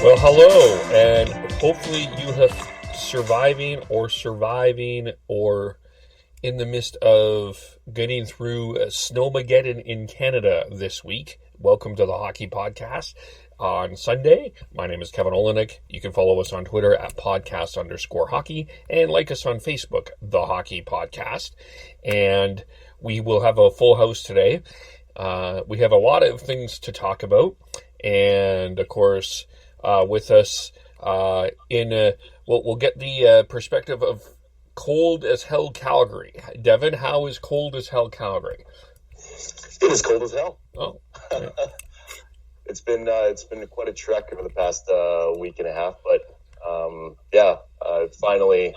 Well, hello, and hopefully you have surviving or in the midst of getting through Snowmageddon in Canada this week. Welcome to the Hockey Podcast on Sunday. My name is Kevin Olenek. You can follow us on Twitter at podcast_hockey and like us on Facebook, The Hockey Podcast. And we will have a full house today. We have a lot of things to talk about. And, of course, with us we'll get the perspective of cold as hell Calgary. Devin, how is cold as hell Calgary? It is cold as hell. Oh, okay. It's been quite a trek over the past week and a half, but finally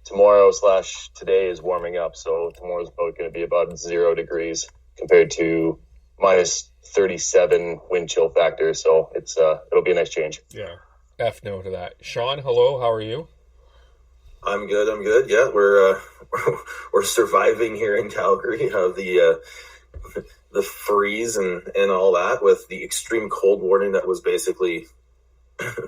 tomorrow/today is warming up. So tomorrow's going to be about 0 degrees compared to minus 37 wind chill factor. So it'll be a nice change. Yeah, F no to that. Sean, hello. How are you? I'm good. Yeah, we're surviving here in Calgary. The freeze and all that with the extreme cold warning that was basically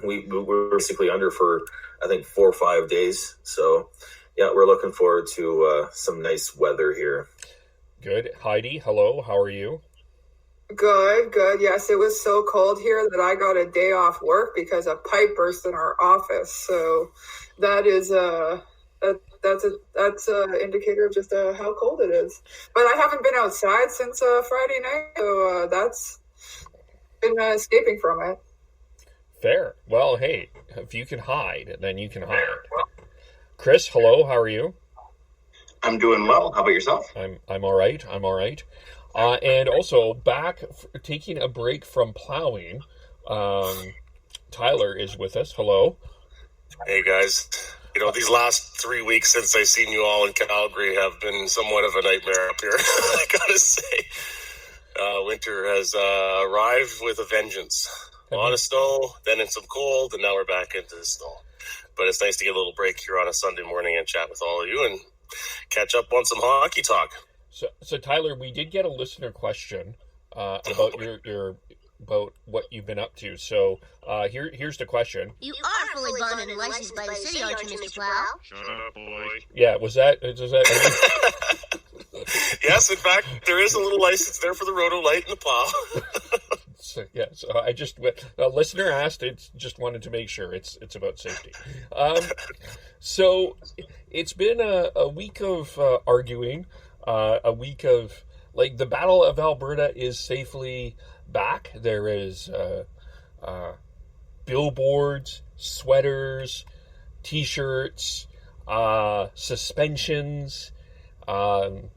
we were basically under for I think 4 or 5 days. So yeah, we're looking forward to some nice weather here. Good. Heidi, hello. How are you? Good. Yes, it was so cold here that I got a day off work because a pipe burst in our office. So that is that's an indicator of just how cold it is. But I haven't been outside since Friday night, so that's been escaping from it. Fair. Well, hey, if you can hide, then you can hide. Chris, hello. How are you? I'm doing well. How about yourself? I'm all right. And also back taking a break from plowing. Tyler is with us. Hello. Hey guys. These last 3 weeks since I've seen you all in Calgary have been somewhat of a nightmare up here. I gotta say, winter has arrived with a vengeance. A lot of snow, then in some cold, and now we're back into the snow. But it's nice to get a little break here on a Sunday morning and chat with all of you and catch up on some hockey talk. So Tyler, we did get a listener question about your about what you've been up to. So here's the question. You are fully bonded and licensed by the city, aren't you, Mr. Plow? Shut up, boy. Yeah, was that? Yes, in fact, there is a little license there for the roto light and the plow. So I just a listener asked. It just wanted to make sure it's about safety. So it's been a week of arguing. A week of the Battle of Alberta is safely back. There is billboards, sweaters, T-shirts, suspensions, and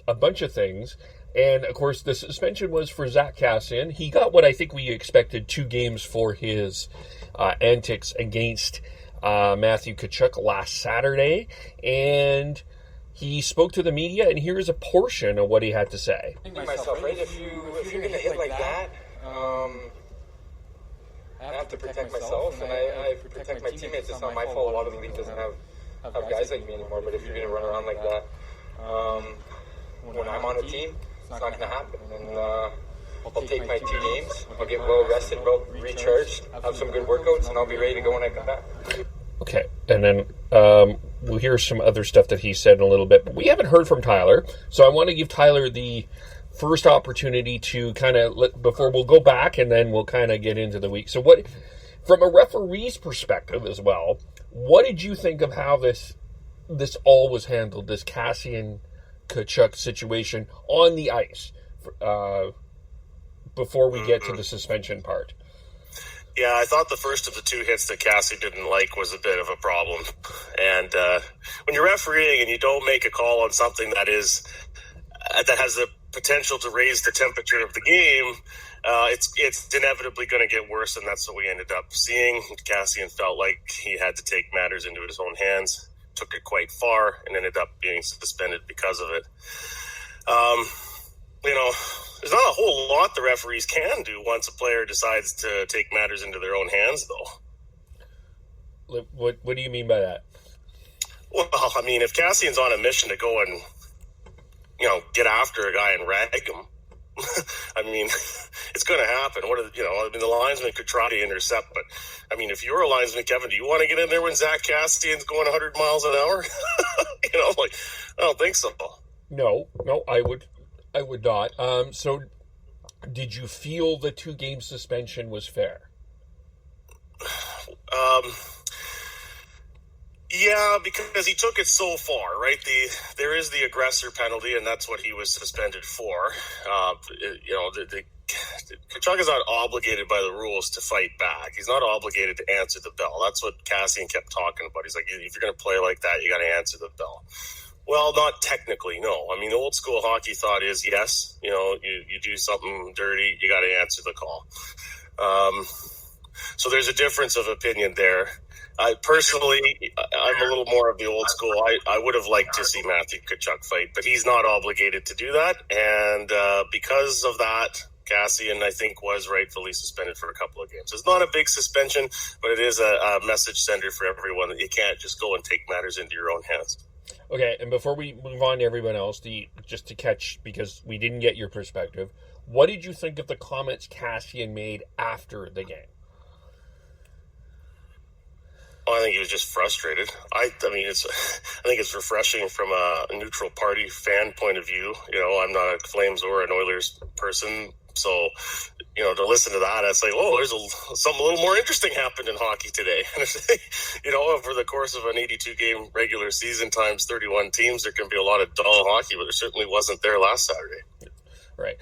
a bunch of things. And of course, the suspension was for Zack Kassian. He got what I think we expected: 2 games for his antics against Matthew Tkachuk last Saturday, and he spoke to the media, and here's a portion of what he had to say. If you're going to hit like that, I have to protect myself, and I protect my teammates. It's not my fault. A lot of the league doesn't have guys like me anymore, but if you're going to run around like that, when I'm on a team, it's not going to happen. And I'll take my 2 games. I'll get well rested, well recharged, have some good workouts, and I'll be ready to go when I come back. Okay, and then we'll hear some other stuff that he said in a little bit, but we haven't heard from Tyler, so I want to give Tyler the first opportunity to kind of, before we'll go back, and then we'll kind of get into the week. So what, from a referee's perspective as well, what did you think of how this all was handled, this Kassian-Tkachuk situation on the ice, before we get to the suspension part? Yeah, I thought the first of the 2 hits that Cassie didn't like was a bit of a problem. And when you're refereeing and you don't make a call on something that has the potential to raise the temperature of the game, it's inevitably going to get worse, and that's what we ended up seeing. Kassian felt like he had to take matters into his own hands, took it quite far, and ended up being suspended because of it. There's not a whole lot the referees can do once a player decides to take matters into their own hands, though. What do you mean by that? Well, I mean, if Kassian's on a mission to go and, get after a guy and rag him, I mean, it's going to happen. The linesman could try to intercept, but I mean, if you're a linesman, Kevin, do you want to get in there when Zach Kassian's going 100 miles an hour? I don't think so. No, I would not. So did you feel the 2-game suspension was fair? Yeah, because he took it so far, right? There is the aggressor penalty, and that's what he was suspended for. Tkachuk is not obligated by the rules to fight back. He's not obligated to answer the bell. That's what Kassian kept talking about. He's like, if you're going to play like that, you got to answer the bell. Well, not technically, no. I mean, the old school hockey thought is, yes, you do something dirty, you got to answer the call. So there's a difference of opinion there. Personally, I'm a little more of the old school. I would have liked to see Matthew Tkachuk fight, but he's not obligated to do that. And because of that, Kassian, I think, was rightfully suspended for a couple of games. It's not a big suspension, but it is a message sender for everyone that you can't just go and take matters into your own hands. Okay, and before we move on to everyone else, just to catch, because we didn't get your perspective, what did you think of the comments Kassian made after the game? I think he was just frustrated. I think it's refreshing from a neutral party fan point of view. I'm not a Flames or an Oilers person, so to listen to that, it's like, oh, there's something a little more interesting happened in hockey today. Over the course of an 82-game regular season times 31 teams, there can be a lot of dull hockey, but it certainly wasn't there last Saturday. Right.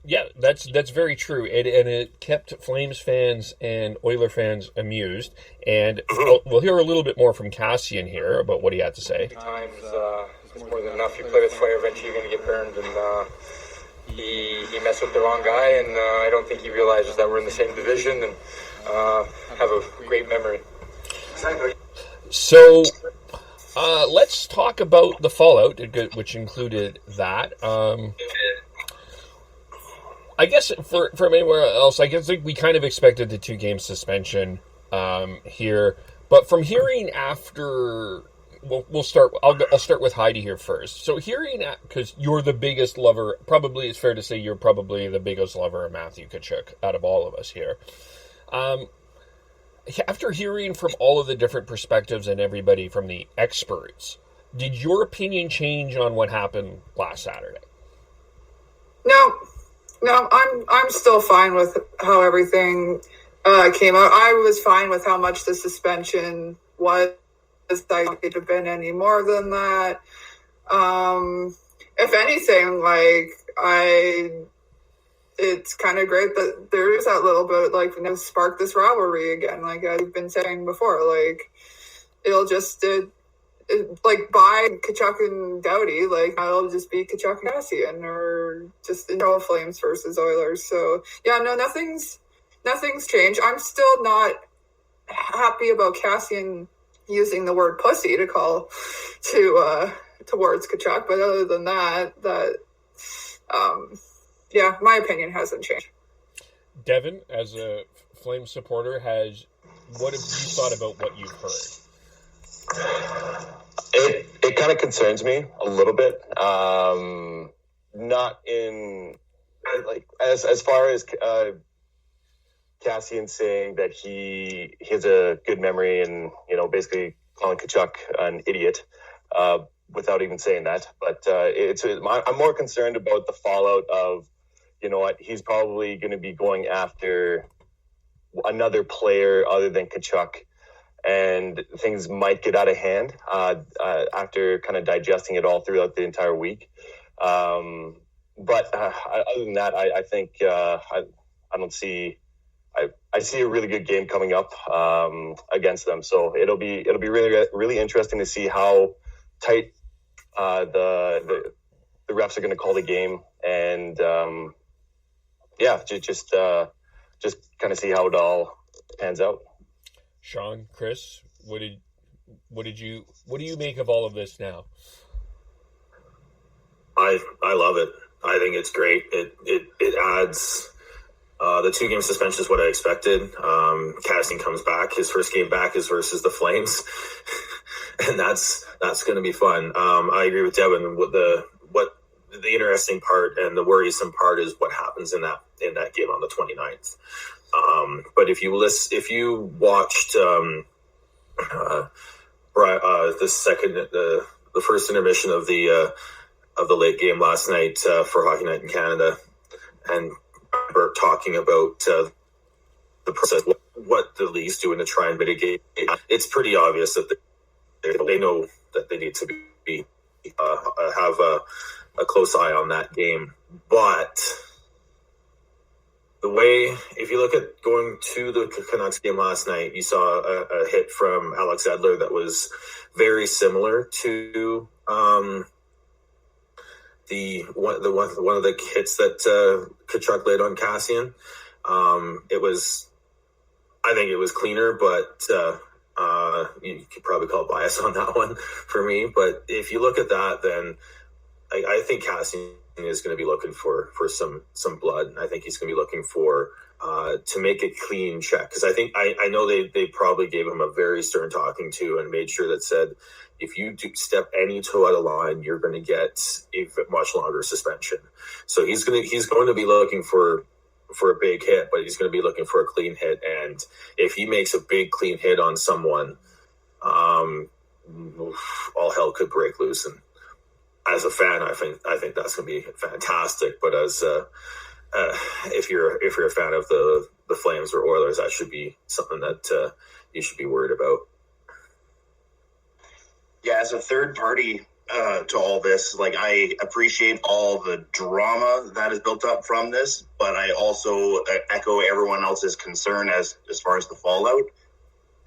Yeah, that's very true. And it kept Flames fans and Oiler fans amused. And we'll hear a little bit more from Kassian here about what he had to say. Times it's more than enough. You play with fire, eventually you're going to get burned. And he messed with the wrong guy, and I don't think he realizes that we're in the same division and have a great memory. So let's talk about the fallout, which included that. I guess for anywhere else, I guess we kind of expected the 2-game suspension here, but from hearing after, we'll start. I'll start with Heidi here first. So hearing, because you're the biggest lover, probably it's fair to say you're probably the biggest lover of Matthew Tkachuk out of all of us here. After hearing from all of the different perspectives and everybody from the experts, did your opinion change on what happened last Saturday? No, I'm still fine with how everything came out. I was fine with how much the suspension was. I don't think it have been any more than that. If anything, it's kind of great that there is that little bit, spark this rivalry again, like I've been saying before. It'll just by Tkachuk and Doughty, it'll just be Tkachuk and Kassian, or just Flames versus Oilers. So yeah, no, nothing's changed. I'm still not happy about Kassian using the word pussy to call towards Tkachuk, but other than that, yeah, my opinion hasn't changed. Devin, as a Flames supporter, what have you thought about what you've heard? It kind of concerns me a little bit. Not in as far as Kassian saying that he has a good memory and basically calling Tkachuk an idiot without even saying that. But I'm more concerned about the fallout of he's probably going to be going after another player other than Tkachuk. And things might get out of hand after kind of digesting it all throughout the entire week. But other than that, I think I don't see. I see a really good game coming up against them. So it'll be really really interesting to see how tight the refs are going to call the game, and just kind of see how it all pans out. Sean, Chris, what do you make of all of this now? I love it. I think it's great. It adds the 2-game suspension is what I expected. Kassian comes back. His first game back is versus the Flames, and that's going to be fun. I agree with Devin. What the interesting part and the worrisome part is what happens in that game on the 29th. But if you watched the first intermission of the late game last night for Hockey Night in Canada, and Bert talking about the process, what the league's doing to try and mitigate, it's pretty obvious that they know that they need to be have a close eye on that game. But the way, if you look at going to the Canucks game last night, you saw a hit from Alex Edler that was very similar to one of the hits that Tkachuk laid on Kassian. I think it was cleaner, but you could probably call bias on that one for me. But if you look at that, then I think Kassian is going to be looking for some blood. I think he's going to be looking for to make a clean check, because I know they probably gave him a very stern talking to and made sure that said, if you do step any toe out of line, you're going to get a much longer suspension. So he's going to be looking for a big hit, but he's going to be looking for a clean hit. And if he makes a big clean hit on someone, all hell could break loose. And as a fan, I think that's going to be fantastic. But as if you're a fan of the Flames or Oilers, that should be something that you should be worried about. Yeah, as a third party to all this, like, I appreciate all the drama that is built up from this, but I also echo everyone else's concern as far as the fallout.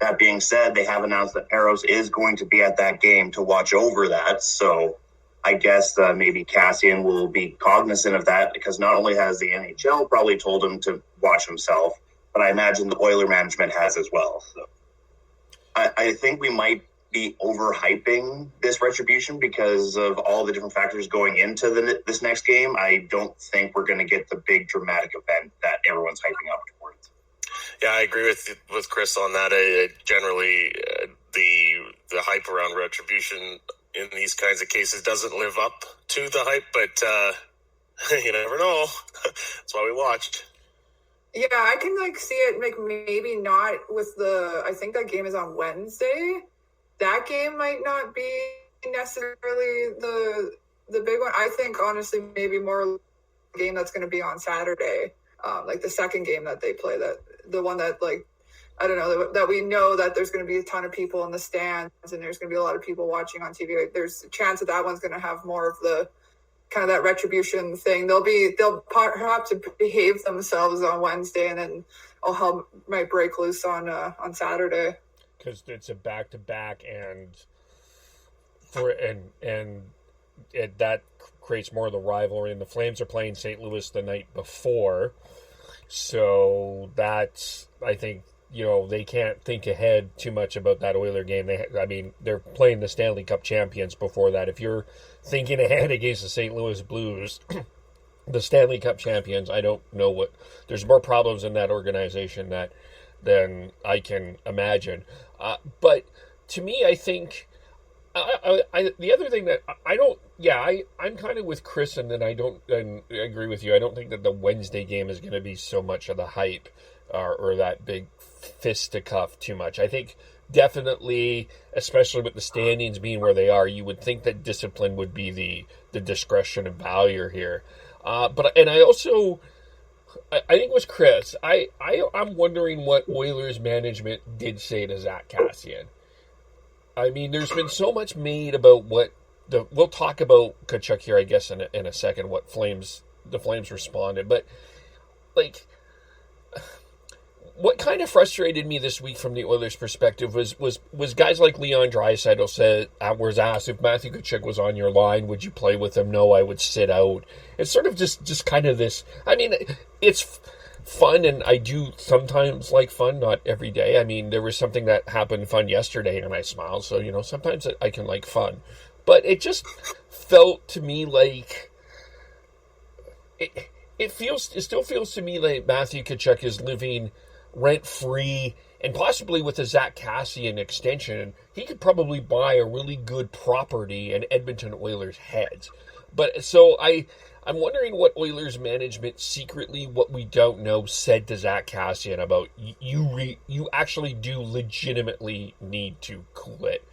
That being said, they have announced that Eros is going to be at that game to watch over that, so I guess maybe Kassian will be cognizant of that, because not only has the NHL probably told him to watch himself, but I imagine the Oiler management has as well. So I think we might be overhyping this retribution because of all the different factors going into this next game. I don't think we're going to get the big dramatic event that everyone's hyping up towards. Yeah, I agree with Chris on that. Generally, the hype around retribution in these kinds of cases doesn't live up to the hype, but you never know. That's why we watched. Yeah, I can see it maybe not with I think that game is on Wednesday. That game might not be necessarily the big one. I think, honestly, maybe more the game that's going to be on Saturday, the second game that they play, that the one that, I don't know, that we know that there's going to be a ton of people in the stands and there's going to be a lot of people watching on TV. There's a chance that one's going to have more of the kind of that retribution thing. They'll perhaps behave themselves on Wednesday, and then all hell might break loose on Saturday. Because it's a back-to-back, and that creates more of the rivalry. And the Flames are playing St. Louis the night before, so that's, I think, they can't think ahead too much about that Oiler game. They're playing the Stanley Cup champions before that. If you're thinking ahead against the St. Louis Blues, the Stanley Cup champions, I don't know what. There's more problems in that organization than I can imagine. But to me, I think the other thing that I'm kind of with Chris, and then I agree with you. I don't think that the Wednesday game is going to be so much of the hype or that big fisticuff too much. I think definitely, especially with the standings being where they are, you would think that discipline would be the discretion of value here. But I think with Chris, I'm wondering what Oilers management did say to Zach Kassian. I mean, there's been so much made about we'll talk about Tkachuk here, I guess, in a second, what the Flames responded. But, what kind of frustrated me this week from the Oilers' perspective was guys like Leon Draisaitl was asked, if Matthew Tkachuk was on your line, would you play with him? No, I would sit out. It's sort of just kind of this. I mean, it's fun, and I do sometimes like fun, not every day. I mean, there was something that happened fun yesterday, and I smiled. So, sometimes I can like fun. But it just felt to me like it still feels to me like Matthew Tkachuk is living rent-free, and possibly with a Zach Kassian extension, he could probably buy a really good property in Edmonton Oilers' heads. But so I'm wondering what Oilers management secretly, what we don't know, said to Zach Kassian about you actually do legitimately need to cool it.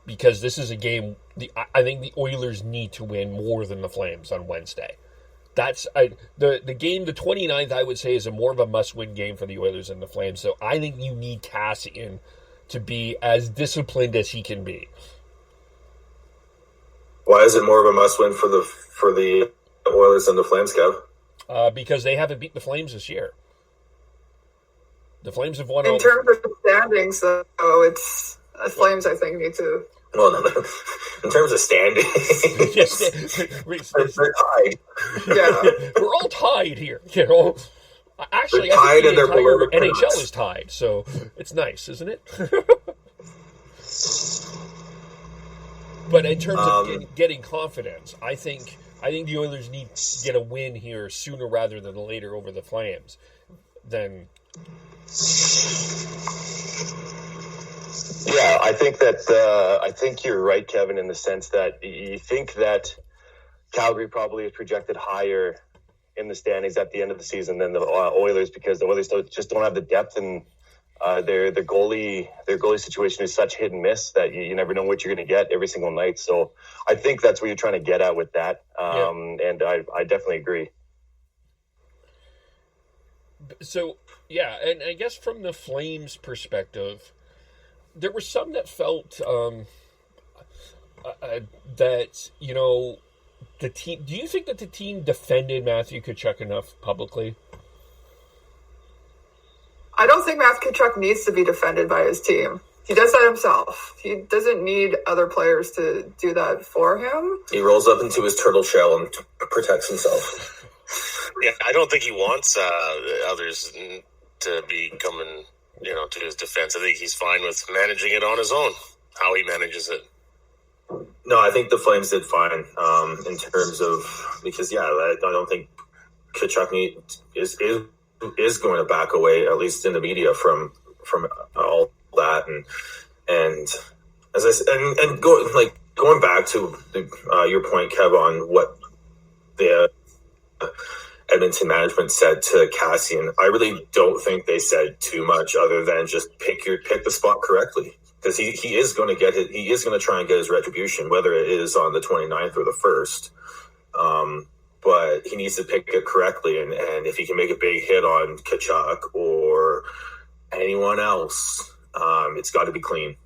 Because this is a game, I think the Oilers need to win more than the Flames on Wednesday. That's the game, the 29th, I would say, is more of a must-win game for the Oilers than the Flames. So I think you need Kassian to be as disciplined as he can be. Why is it more of a must-win for the Oilers than the Flames, Kev? Because they haven't beat the Flames this year. The Flames have won in terms of standings, though, it's the Flames, I think, need to... Well, no. In terms of standing, we're tied. Yeah. We're all tied here. You know, actually, they're I think tied the and they're entire below the NHL is tied, so it's nice, isn't it? But in terms of getting confidence, I think the Oilers need to get a win here sooner rather than later over the Flames. Yeah, I think you're right, Kevin, in the sense that you think that Calgary probably is projected higher in the standings at the end of the season than the Oilers, because the Oilers just don't have the depth, and their goalie situation is such hit and miss that you never know what you're going to get every single night. So I think that's what you're trying to get at with that, and I definitely agree. So yeah, and I guess from the Flames' perspective, there were some that felt that, you know, the team. Do you think that the team defended Matthew Tkachuk enough publicly? I don't think Matthew Tkachuk needs to be defended by his team. He does that himself. He doesn't need other players to do that for him. He rolls up into his turtle shell and protects himself. Yeah, I don't think he wants others to be coming, you know, to his defense. I think he's fine with managing it on his own, how he manages it. No, I think the Flames did fine in terms of, because I don't think Tkachuk is going to back away, at least in the media, from all that, and as I said, and going back to your point, Kev, on what the Edmonton management said to Kassian, I really don't think they said too much other than just pick the spot correctly, because he is going to try and get his retribution, whether it is on the 29th or the 1st. But he needs to pick it correctly, and if he can make a big hit on Tkachuk or anyone else, it's got to be clean.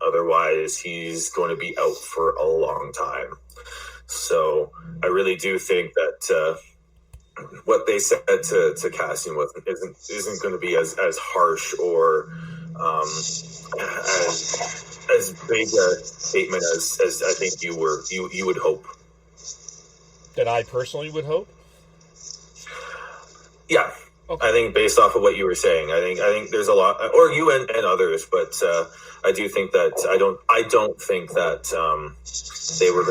Otherwise, he's going to be out for a long time. So I really do think that what they said to Kassian isn't going to be as harsh or as big a statement as I think you would hope. That I personally would hope? Yeah. Okay. I think based off of what you were saying, I think there's a lot, or you and others, but I do think that I don't think that they were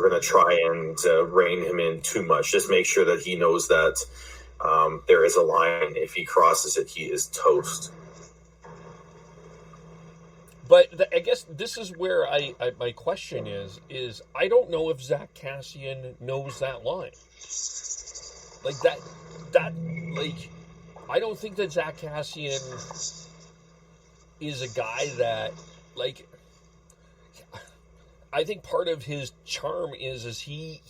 going to try and rein him in too much. Just make sure that he knows that there is a line. If he crosses it, he is toast. But I guess this is where my question is I don't know if Zach Kassian knows that line. Like that I don't think that Zach Kassian is a guy that, I think part of his charm is he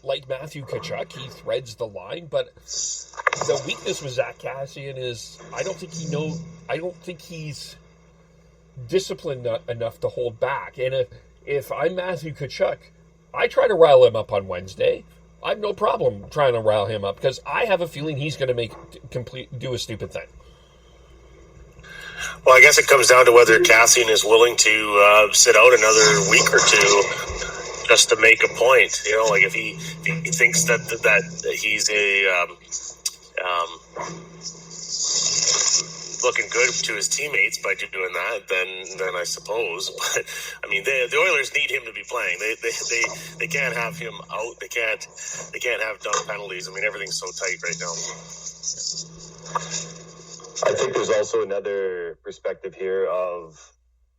like Matthew Tkachuk, he threads the line, but the weakness with Zach Kassian is I don't think he's disciplined enough to hold back. And if I'm Matthew Tkachuk, I try to rile him up on Wednesday. I have no problem trying to rile him up because I have a feeling he's going to do a stupid thing. Well, I guess it comes down to whether Kassian is willing to sit out another week or two just to make a point. You know, like if he thinks that he's looking good to his teammates by doing that, then I suppose. But I mean, the Oilers need him to be playing. They can't have him out. They can't have dumb penalties. I mean, everything's so tight right now. I think there's also another perspective here of,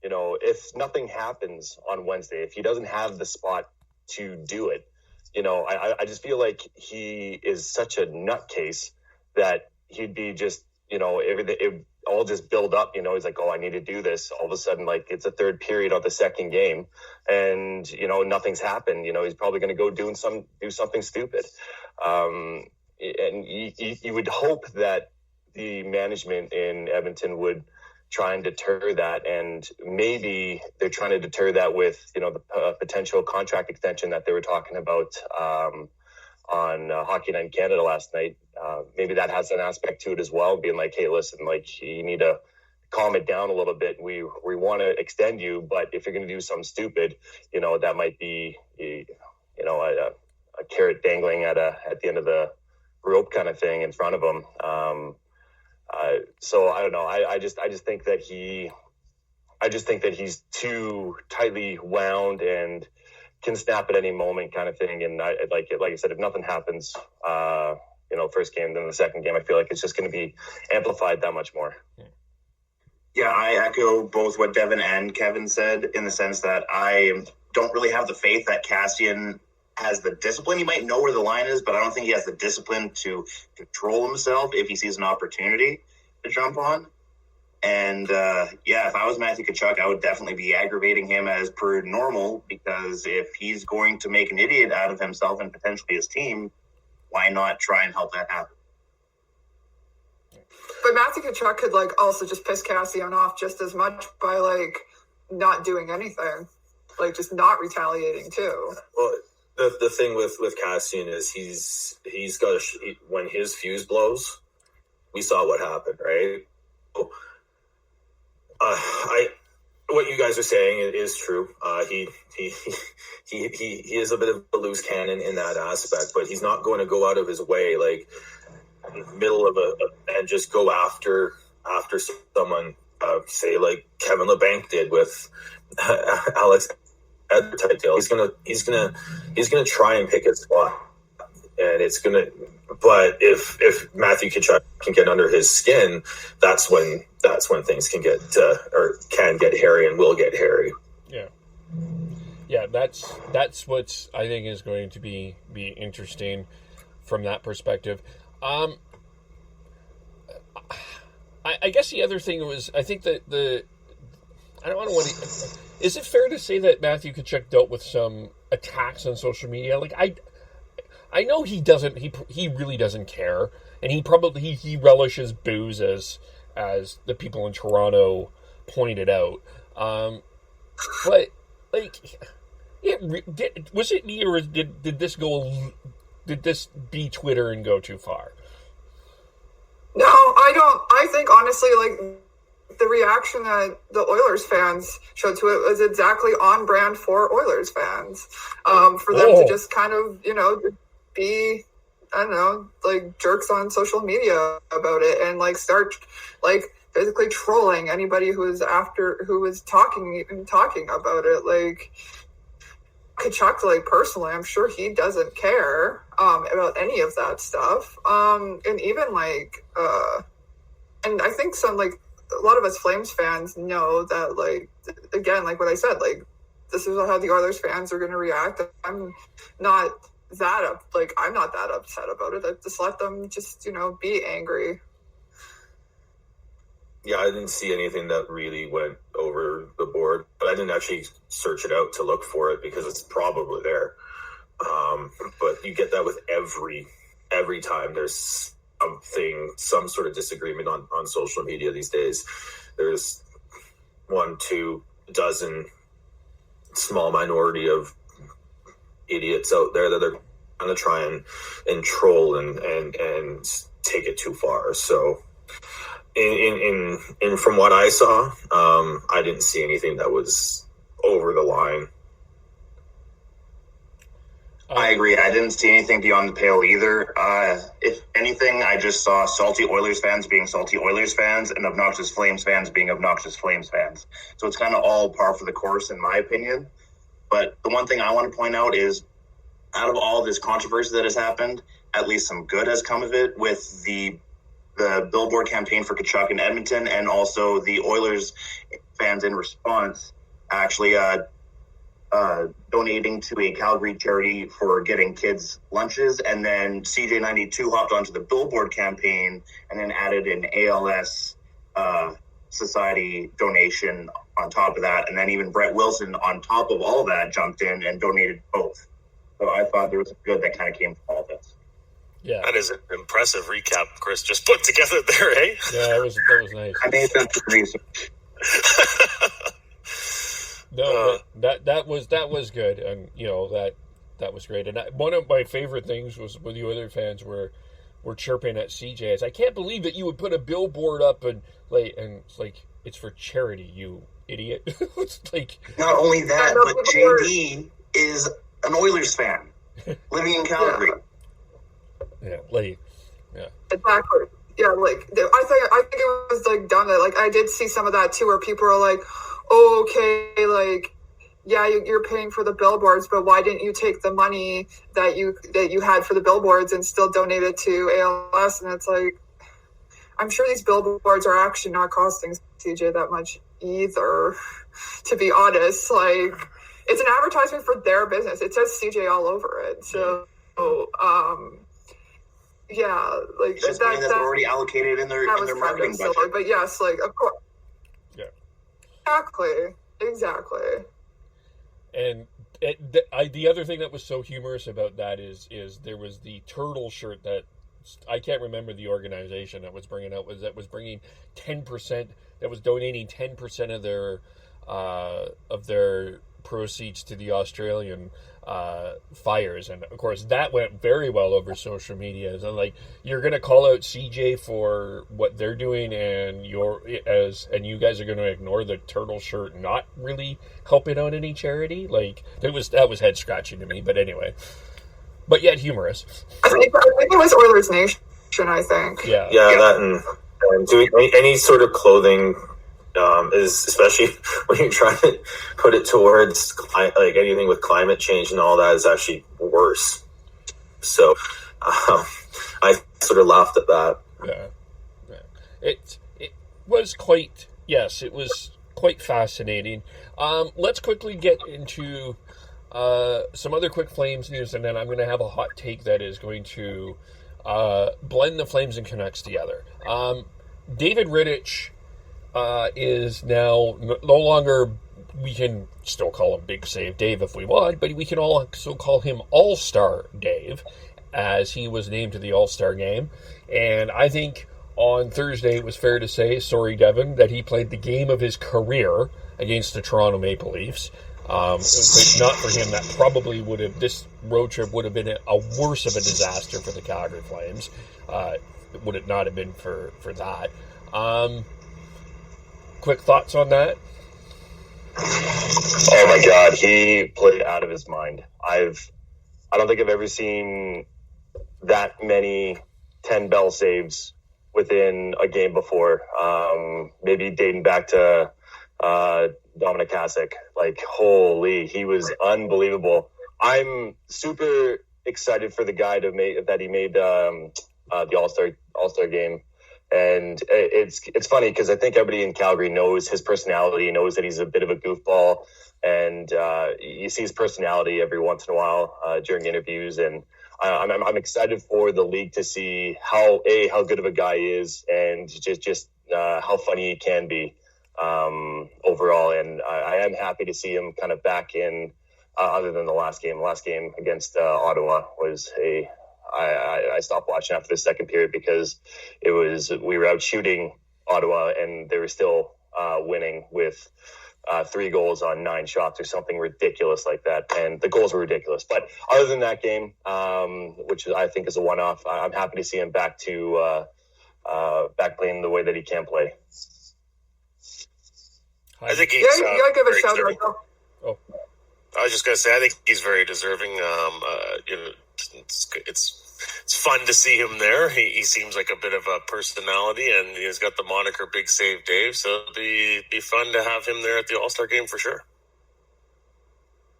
you know, if nothing happens on Wednesday, if he doesn't have the spot to do it, I just feel like he is such a nutcase that he'd be just, everything, it all just build up, he's like, oh, I need to do this. All of a sudden, like, it's a third period of the second game and, nothing's happened. He's probably going to go do something stupid. And you would hope that the management in Edmonton would try and deter that, and maybe they're trying to deter that with the potential contract extension that they were talking about on Hockey Night in Canada last night. Maybe that has an aspect to it as well, being like, hey, listen, like, you need to calm it down a little bit. We want to extend you, but if you're going to do something stupid, that might be a carrot dangling at the end of the rope kind of thing in front of them. So I don't know. I just think that he's too tightly wound and can snap at any moment kind of thing. And like I said, if nothing happens, first game, then the second game, I feel like it's just going to be amplified that much more. Yeah, I echo both what Devin and Kevin said in the sense that I don't really have the faith that Kassian has the discipline. He might know where the line is, but I don't think he has the discipline to control himself if he sees an opportunity to jump on. And if I was Matthew Tkachuk, I would definitely be aggravating him as per normal, because if he's going to make an idiot out of himself and potentially his team, why not try and help that happen? But Matthew Tkachuk could also just piss Kassian off just as much by not doing anything, just not retaliating too. Well, the thing with Kassian is he's got when his fuse blows, we saw what happened, right? What you guys are saying is true. He is a bit of a loose cannon in that aspect, but he's not going to go out of his way in the middle of and just go after someone, say like Kevin LeBanc did with Alex Edler. He's gonna try and pick his spot, and it's gonna. But if Matthew Tkachuk can get under his skin, that's when things can get hairy and will get hairy. Yeah. That's what I think is going to be interesting from that perspective. I guess the other thing was, I think that I don't want to. Is it fair to say that Matthew Tkachuk dealt with some attacks on social media? I know he doesn't. He really doesn't care, and he relishes booze as the people in Toronto pointed out. But was it me, or did this go? Did this be Twitter and go too far? No, I don't. I think honestly, the reaction that the Oilers fans showed to it was exactly on brand for Oilers fans. For them to just kind of, be, I don't know, jerks on social media about it and start basically trolling anybody who was talking about it. Tkachuk, personally, I'm sure he doesn't care about any of that stuff. And even and I think a lot of us Flames fans know that, again, what I said, this is how the Oilers fans are going to react. I'm not that I'm not that upset about it. I just let them be angry. Yeah, I didn't see anything that really went over the board, but I didn't actually search it out to look for it because it's probably there. But you get that with every time there's some sort of disagreement on social media these days. There's 1-2 dozen small minority of idiots out there that are going to try and troll and take it too far. So in from what I saw, I didn't see anything that was over the line. I agree. I didn't see anything beyond the pale either. If anything, I just saw salty Oilers fans being salty Oilers fans and obnoxious Flames fans being obnoxious Flames fans. So it's kind of all par for the course, in my opinion. But the one thing I want to point out is, out of all this controversy that has happened, at least some good has come of it with the billboard campaign for Tkachuk in Edmonton, and also the Oilers fans in response actually donating to a Calgary charity for getting kids lunches, and then CJ92 hopped onto the Billboard campaign and then added an ALS society donation on top of that, and then even Brett Wilson on top of all that jumped in and donated both. So I thought there was good that kind of came from all this. Yeah, that is an impressive recap Chris just put together there, eh? Yeah, that was nice. I made some research. No, that was good, and that was great. And one of my favorite things was when the other fans were chirping at CJ. I can't believe that you would put a billboard up and it's like, it's for charity, you idiot. It's like, not only that, but JD is an Oilers fan living in Calgary. Yeah. Exactly. Yeah, I think it was like dumb that I did see some of that too, where people are like, "Oh, okay, yeah, you're paying for the billboards, but why didn't you take the money that you had for the billboards and still donate it to ALS?" And it's like, I'm sure these billboards are actually not costing CJ that much either, to be honest. It's an advertisement for their business. It says CJ all over it. So, yeah, it's just money that's already allocated in their marketing budget. Silly, but yes, of course. Yeah. Exactly. And the other thing that was so humorous about that is there was the turtle shirt that I can't remember the organization that was bringing 10%, that was donating 10% of their proceeds to the Australian fires, and of course that went very well over social media. And you're going to call out CJ for what they're doing, and you guys are going to ignore the turtle shirt not really helping out any charity. That was head scratching to me. But anyway, but yet humorous. I think it was Oilers Nation. I think. Yeah. That and doing any sort of clothing. Is especially when you're trying to put it towards anything with climate change and all that is actually worse. So I sort of laughed at that. Yeah. It was quite fascinating. Let's quickly get into some other quick Flames news, and then I'm going to have a hot take that is going to blend the Flames and Canucks together. David Rittich is now no longer, we can still call him Big Save Dave if we want, but we can also call him All-Star Dave, as he was named to the All-Star game. And I think on Thursday it was fair to say, sorry Devin, that he played the game of his career against the Toronto Maple Leafs. If not for him, that probably this road trip would have been a worse of a disaster for the Calgary Flames. Would it not have been for that? Quick thoughts on that? Oh my God, he played out of his mind. I don't think I've ever seen that many 10 bell saves within a game before. Maybe dating back to Dominic Kassian. Holy, he was unbelievable. I'm super excited for the guy that he made the All-Star game. And it's funny because I think everybody in Calgary knows his personality, knows that he's a bit of a goofball, and you see his personality every once in a while during interviews. And I'm excited for the league to see how good of a guy he is, and just how funny he can be overall. And I am happy to see him kind of back in, other than the last game. The last game against Ottawa was I stopped watching after the second period because we were out shooting Ottawa and they were still winning with 3 goals on 9 shots or something ridiculous like that. And the goals were ridiculous. But other than that game, which I think is a one-off, I'm happy to see him back playing the way that he can play. I think he's you gotta give a shout out. Oh, I was just going to say, I think he's very deserving. It's fun to see him there. He seems like a bit of a personality, and he's got the moniker Big Save Dave, so it'd be fun to have him there at the All-Star game for sure.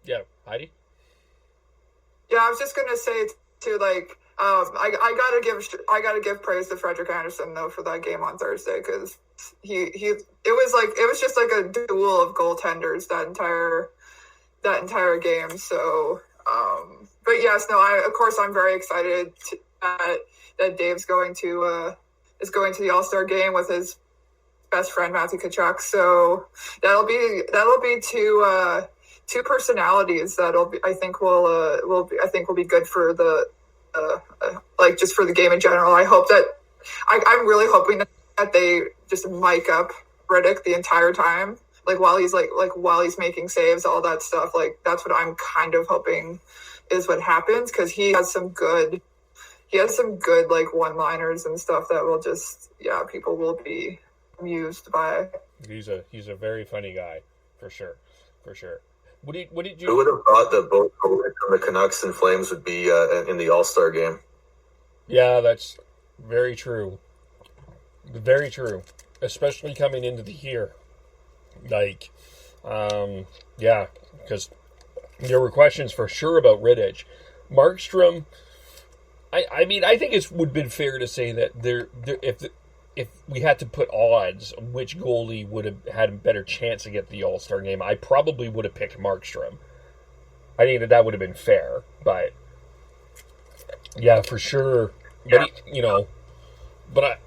Yeah, Heidi? Yeah, I was just gonna say too, I gotta give praise to Frederick Anderson though for that game on Thursday, because it was just like a duel of goaltenders that entire that entire game. So, but yes, no, I'm very excited that Dave's going to the All-Star game with his best friend Matthew Tkachuk. So that'll be two personalities I think will be good for the just for the game in general. I hope that I'm really hoping that they just mic up Riddick the entire time, while he's making saves, all that stuff. That's what I'm kind of hoping is what happens, because he has some good one-liners and stuff that will just people will be amused by. He's a very funny guy, for sure. What did you? Who would have thought that both the Canucks and Flames would be in the All-Star game? Yeah, that's very true. Very true, especially coming into the year. Because there were questions for sure about Rittich. Markstrom, I think it would have been fair to say that if we had to put odds, which goalie would have had a better chance to get the All-Star game, I probably would have picked Markstrom. I think that would have been fair, but yeah, for sure. Yeah. But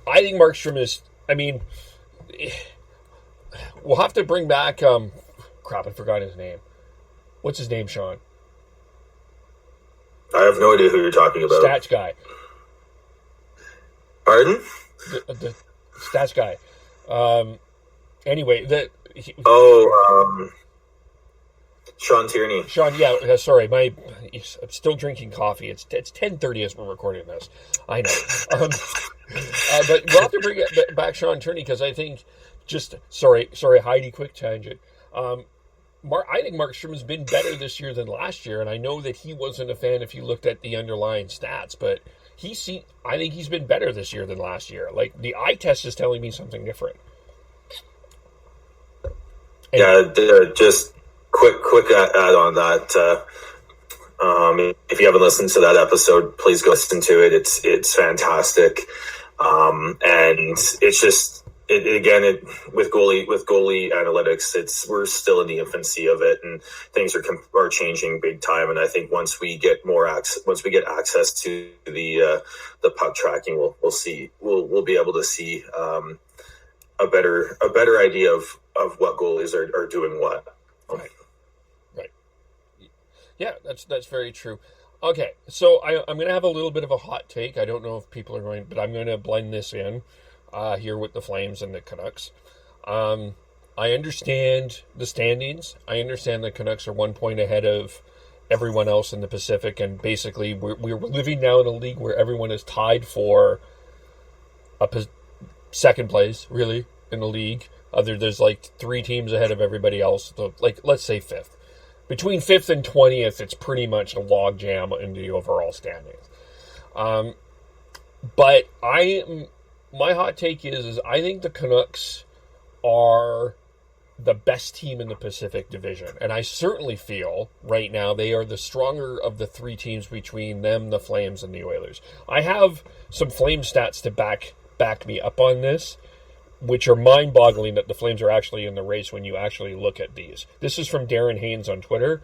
I think Markstrom is. I mean, we'll have to bring back. Crap, I forgot his name. What's his name, Sean? I have no idea who you're talking about. Stats guy. Pardon? The stats guy. Anyway, Sean Tierney. Sean, yeah, sorry, I'm still drinking coffee. It's 10:30 as we're recording this. I know. But we'll have to bring it back Sean Tierney, because I think sorry, Heidi, quick tangent. I think Markstrom has been better this year than last year, and I know that he wasn't a fan if you looked at the underlying stats, but I think he's been better this year than last year. The eye test is telling me something different. Just quick add on that. If you haven't listened to that episode, please go listen to it. It's fantastic, and it's just. With goalie analytics, we're still in the infancy of it, and things are changing big time. And I think once we get access to the puck tracking, we'll be able to see a better idea of what goalies are doing what. Right. Yeah, that's very true. Okay, so I'm going to have a little bit of a hot take. I don't know if people are going, but I'm going to blend this in. Here with the Flames and the Canucks. I understand the standings. I understand the Canucks are 1 point ahead of everyone else in the Pacific, and basically we're living now in a league where everyone is tied for second place, really, in the league. There's 3 teams ahead of everybody else. So, let's say 5th. Between 5th and 20th, it's pretty much a log jam in the overall standings. But my hot take is I think the Canucks are the best team in the Pacific Division. And I certainly feel right now they are the stronger of the 3 teams between them, the Flames, and the Oilers. I have some Flames stats to back me up on this, which are mind-boggling that the Flames are actually in the race when you actually look at these. This is from Darren Haynes on Twitter.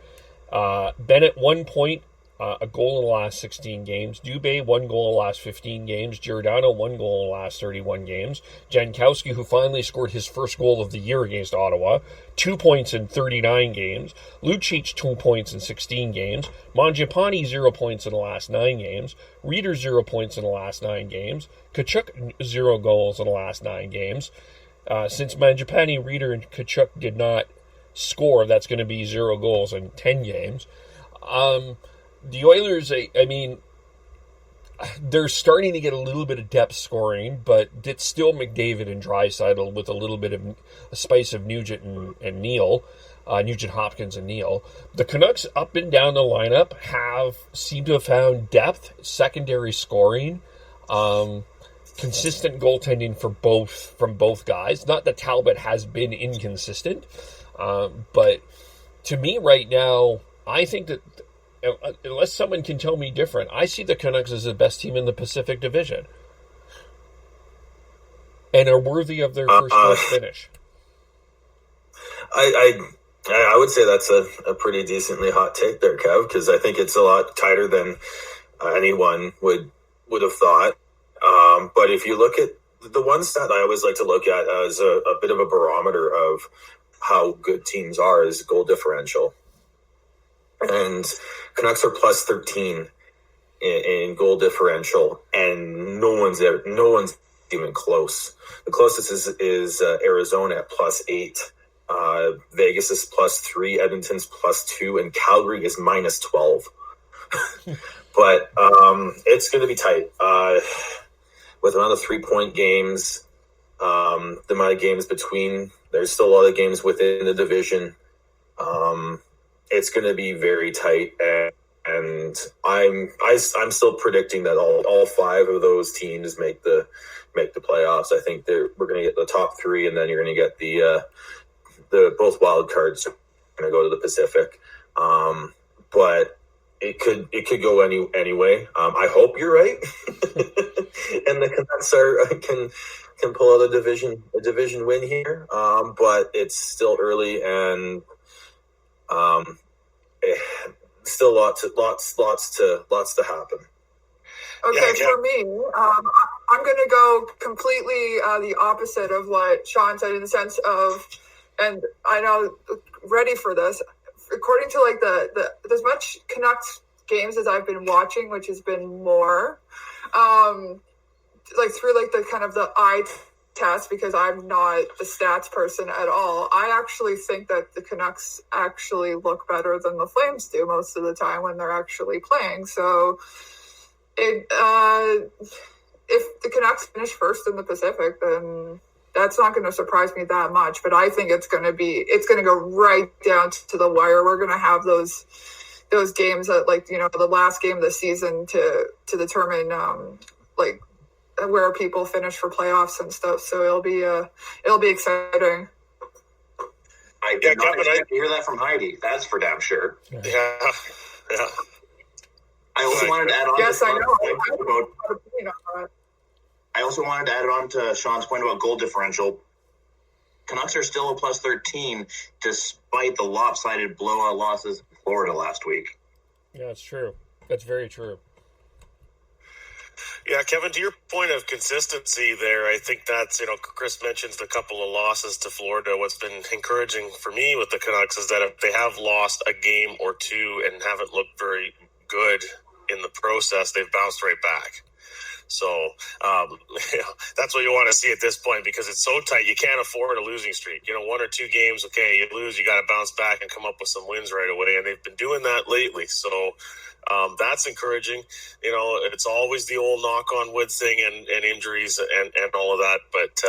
Bennett, 1 point. A goal in the last 16 games. Dubé, 1 goal in the last 15 games. Giordano, 1 goal in the last 31 games. Jankowski, who finally scored his first goal of the year against Ottawa, 2 points in 39 games. Lucic, 2 points in 16 games. Mangiapane, 0 points in the last 9 games. Reeder, 0 points in the last 9 games. Tkachuk, 0 goals in the last 9 games. Since Mangiapane, Reeder, and Tkachuk did not score, that's going to be 0 goals in 10 games. The Oilers, they're starting to get a little bit of depth scoring, but it's still McDavid and Draisaitl with a little bit of a spice of Nugent and Neal, Nugent Hopkins and Neal. The Canucks up and down the lineup seem to have found depth, secondary scoring, consistent goaltending from both guys. Not that Talbot has been inconsistent, but to me right now, I think that unless someone can tell me different, I see the Canucks as the best team in the Pacific Division and are worthy of their first place finish. I I would say that's a pretty decently hot take there, Kev, because I think it's a lot tighter than anyone would have thought. But if you look at the one stat I always like to look at as a bit of a barometer of how good teams are is goal differential. And Canucks are plus 13 in goal differential, and no one's even close. The closest is Arizona at plus 8. Vegas is plus 3, Edmonton's plus 2, and Calgary is minus 12. But it's going to be tight. With the amount of 3-point games, the amount of games between, there's still a lot of games within the division. It's going to be very tight, and I'm still predicting that all 5 of those teams make the playoffs. I think we're going to get the top 3, and then you're going to get the both wild cards are going to go to the Pacific. But it could go anyway. I hope you're right, and the Canucks can pull out a division win here. But it's still early, and still lots to happen. Okay, for me, I'm going to go completely the opposite of what Sean said, in the sense of, and I know, ready for this, according to like the as much Canucks games as I've been watching, which has been more, like through like the kind of the eye test, because I'm not the stats person at all. I actually think that the Canucks actually look better than the Flames do most of the time when they're actually playing. So if the Canucks finish first in the Pacific, then that's not going to surprise me that much. But I think it's going to go right down to the wire. We're going to have those games that, like, you know, the last game of the season to determine like where people finish for playoffs and stuff. So it'll be exciting. I did not expect to hear that from Heidi. That's for damn sure. Yeah. I also wanted to add on. Yes, I know. I also wanted to add on to Sean's point about goal differential. Canucks are still a plus 13 despite the lopsided blowout losses in Florida last week. Yeah, it's true. That's very true. Yeah, Kevin, to your point of consistency there, I think that's, you know, Chris mentions a couple of losses to Florida. What's been encouraging for me with the Canucks is that if they have lost a game or two and haven't looked very good in the process, they've bounced right back. So you know, that's what you want to see at this point, because it's so tight. You can't afford a losing streak. You know, 1 or 2 games, okay, you lose, you got to bounce back and come up with some wins right away. And they've been doing that lately. So that's encouraging. You know, it's always the old knock on wood thing and injuries and all of that. But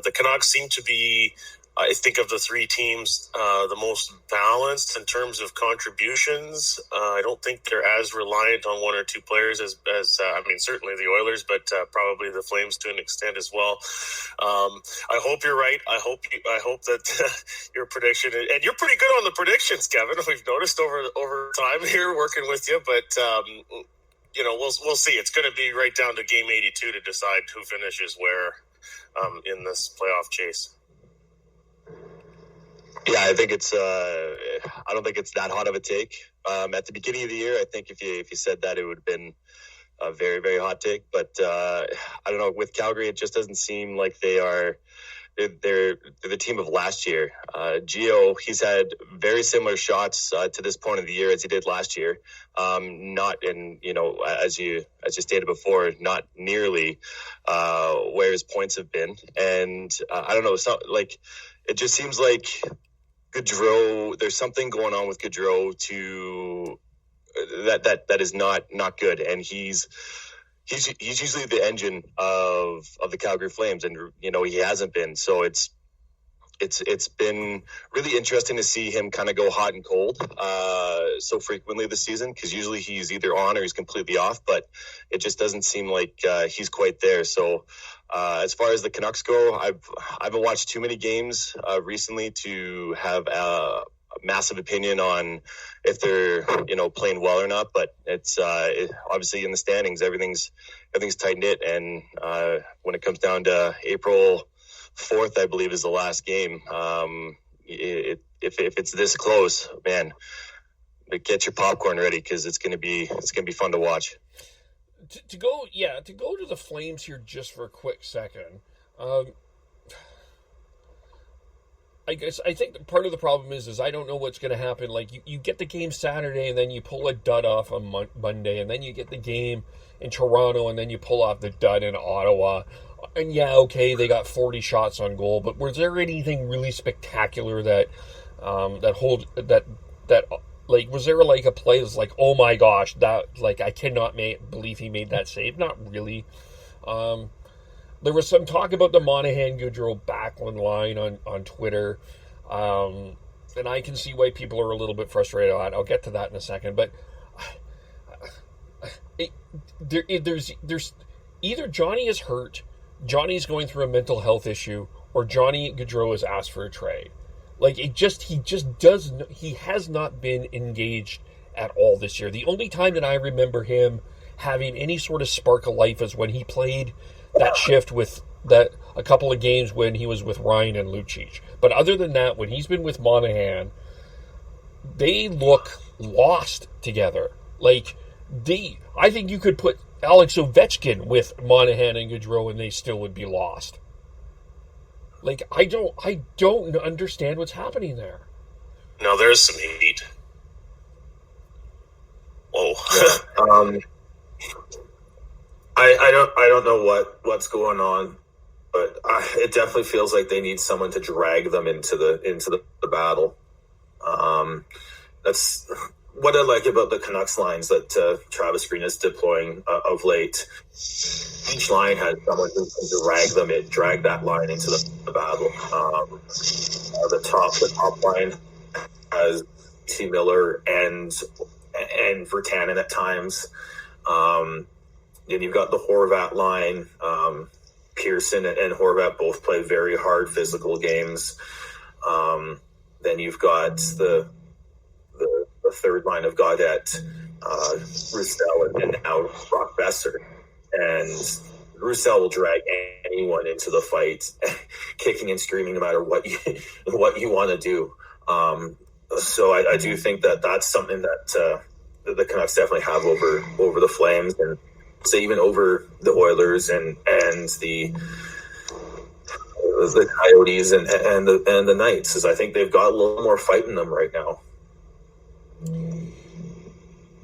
the Canucks seem to be, I think, of the 3 teams, the most balanced in terms of contributions. I don't think they're as reliant on 1 or 2 players as I mean, certainly the Oilers, but probably the Flames to an extent as well. I hope you're right. I hope that your prediction, and you're pretty good on the predictions, Kevin. We've noticed over time here working with you, but you know, we'll see. It's going to be right down to game 82 to decide who finishes where in this playoff chase. Yeah, I think it's. I don't think it's that hot of a take. At the beginning of the year, I think if you said that, it would have been a very, very hot take. But I don't know. With Calgary, it just doesn't seem like they are. They're the team of last year. Gio, he's had very similar shots to this point of the year as he did last year. Not in, you know, as you stated before, not nearly where his points have been. And I don't know. It's not like, it just seems like Gaudreau, there's something going on with Gaudreau that is not good, and he's usually the engine of the Calgary Flames, and you know he hasn't been. So it's been really interesting to see him kind of go hot and cold so frequently this season, because usually he's either on or he's completely off, but it just doesn't seem like he's quite there. So as far as the Canucks go, I haven't watched too many games recently to have a massive opinion on if they're, you know, playing well or not. But it's obviously in the standings, everything's tight knit, and when it comes down to April 4th, I believe, is the last game. if it's this close, man, get your popcorn ready because it's gonna be fun to watch. To go to the Flames here just for a quick second. I think part of the problem is I don't know what's going to happen. Like, you get the game Saturday, and then you pull a dud off on Monday, and then you get the game in Toronto, and then you pull off the dud in Ottawa. And yeah, okay, they got 40 shots on goal, but was there anything really spectacular that was there like a play that's like, oh my gosh, that, like, I cannot believe he made that save? Not really. There was some talk about the Monahan-Gaudreau backline line on Twitter, and I can see why people are a little bit frustrated on it. I'll get to that in a second, but there's either Johnny is hurt, Johnny's going through a mental health issue, or Johnny Gaudreau has asked for a trade. Like, he has not been engaged at all this year. The only time that I remember him having any sort of spark of life is when he played that shift with that a couple of games when he was with Ryan and Lucic. But other than that, when he's been with Monahan, they look lost together. Like, I think you could put Alex Ovechkin with Monahan and Gaudreau and they still would be lost. Like, I don't understand what's happening there. No, there's some heat. Whoa. I don't know what's going on, but it definitely feels like they need someone to drag them into the battle. That's what I like about the Canucks lines that Travis Green is deploying of late. Each line has someone who can drag that line into the battle. The top line has T. Miller and Virtanen at times. Then you've got the Horvat line. Pearson and Horvat both play very hard physical games. Then you've got the third line of Gaudette, Roussel, and now Brock Besser. And Roussel will drag anyone into the fight, kicking and screaming no matter what you want to do. So I do think that that's something that the Canucks definitely have over the Flames, and so even over the Oilers and the Coyotes and the Knights, is I think they've got a little more fight in them right now.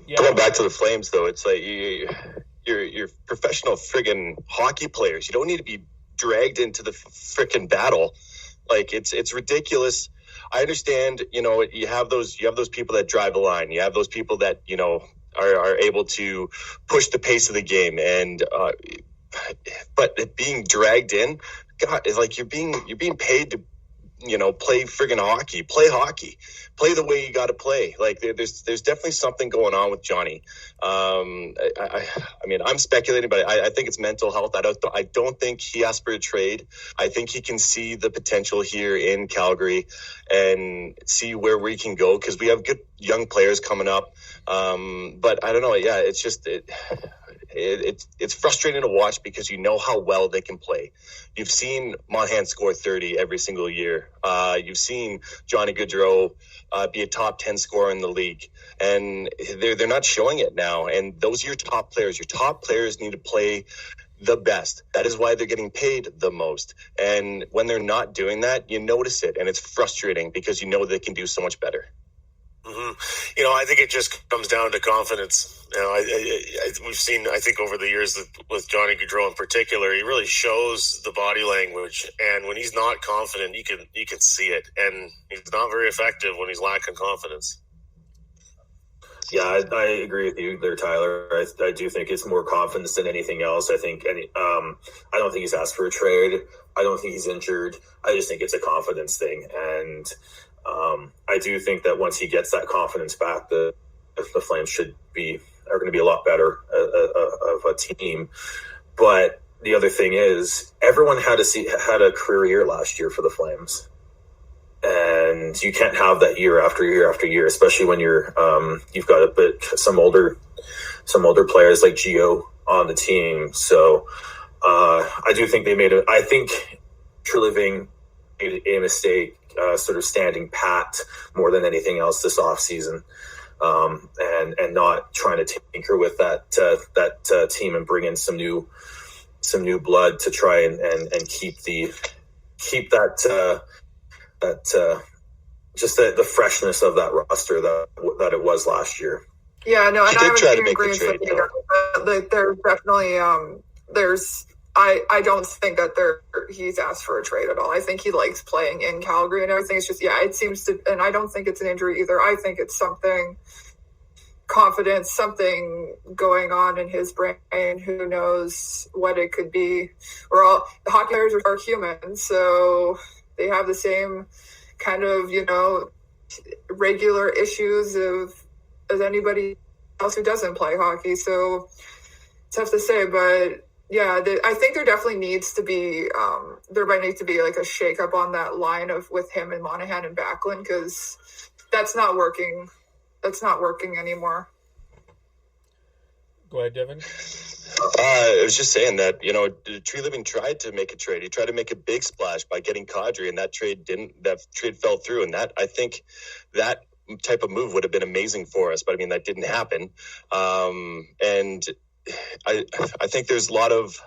Yeah. Going back to the Flames, though, it's like you're professional friggin' hockey players. You don't need to be dragged into the frickin' battle. Like, it's ridiculous. I understand, you have those people that drive the line. You have those people that, are able to push the pace of the game. And but being dragged in, God, it's like you're being paid to, play friggin' hockey. Play hockey. Play the way you got to play. Like, there's definitely something going on with Johnny. I mean, I'm speculating, but I think it's mental health. I don't think he asked for a trade. I think he can see the potential here in Calgary and see where we can go, because we have good young players coming up. But I don't know. Yeah, it's just it's frustrating to watch because you know how well they can play. You've seen Monahan score 30 every single year. You've seen Johnny Gaudreau be a top 10 scorer in the league, and they're not showing it now. And those are your top players. Your top players need to play the best. That is why they're getting paid the most. And when they're not doing that, you notice it, and it's frustrating because you know they can do so much better. Mm-hmm. I think it just comes down to confidence. We've seen, I think, over the years that with Johnny Gaudreau in particular, he really shows the body language, and when he's not confident, you can see it, and he's not very effective when he's lacking confidence. Yeah, I agree with you there, Tyler. I do think it's more confidence than anything else. I think I don't think he's asked for a trade. I don't think he's injured. I just think it's a confidence thing, and I do think that once he gets that confidence back, the Flames are going to be a lot better of a team. But the other thing is, everyone had a career year last year for the Flames, and you can't have that year after year after year, especially when you've got some older players like Gio on the team. So I do think I think Treliving made a mistake sort of standing pat more than anything else this offseason, and not trying to tinker with that team and bring in some new blood to try and keep that just the freshness of that roster that it was last year. Yeah, no, and He did I would try to be make the agreeing trade, with you. But there's definitely I don't think that he's asked for a trade at all. I think he likes playing in Calgary and everything. It's just, it seems to, and I don't think it's an injury either. I think it's confidence, something going on in his brain. Who knows what it could be? The hockey players are human, so they have the same kind of, regular issues as anybody else who doesn't play hockey. So it's tough to say, but yeah, I think there definitely needs to be there might need to be like a shakeup on that line with him and Monahan and Backlund, because that's not working. That's not working anymore. Go ahead, Devin. I was just saying that, Tree Living tried to make a trade. He tried to make a big splash by getting Kadri, and that trade fell through. And I think that type of move would have been amazing for us, but that didn't happen. And I think there's a lot of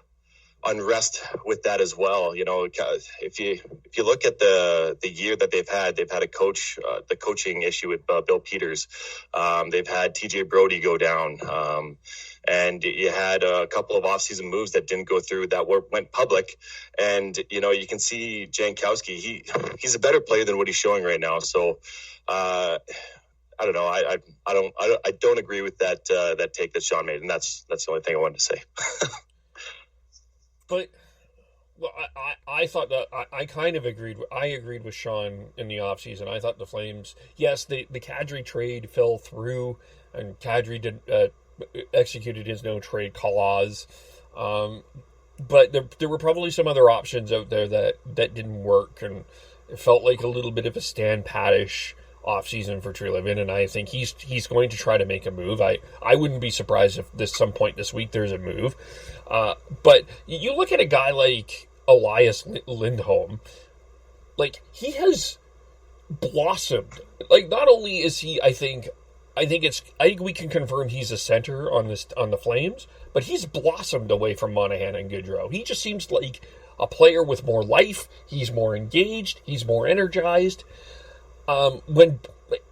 unrest with that as well. If you look at the year that they've had a coach, the coaching issue with Bill Peters. They've had TJ Brody go down. And you had a couple of offseason moves that didn't go through that went public. And, you can see Jankowski, he's a better player than what he's showing right now. So, I don't know. I don't agree with that take that Sean made. And that's the only thing I wanted to say. But, well, I thought that I kind of agreed. I agreed with Sean in the offseason. I thought the Flames, yes, the Kadri trade fell through, and Kadri executed his no trade clause. But there were probably some other options out there that didn't work, and it felt like a little bit of a Stan Paddish offseason for Tree Living, and I think he's going to try to make a move. I wouldn't be surprised if some point this week there's a move. But you look at a guy like Elias Lindholm, like he has blossomed. Like not only is he, I think we can confirm he's a center on the Flames, but he's blossomed away from Monahan and Goodrow. He just seems like a player with more life. He's more engaged. He's more energized. When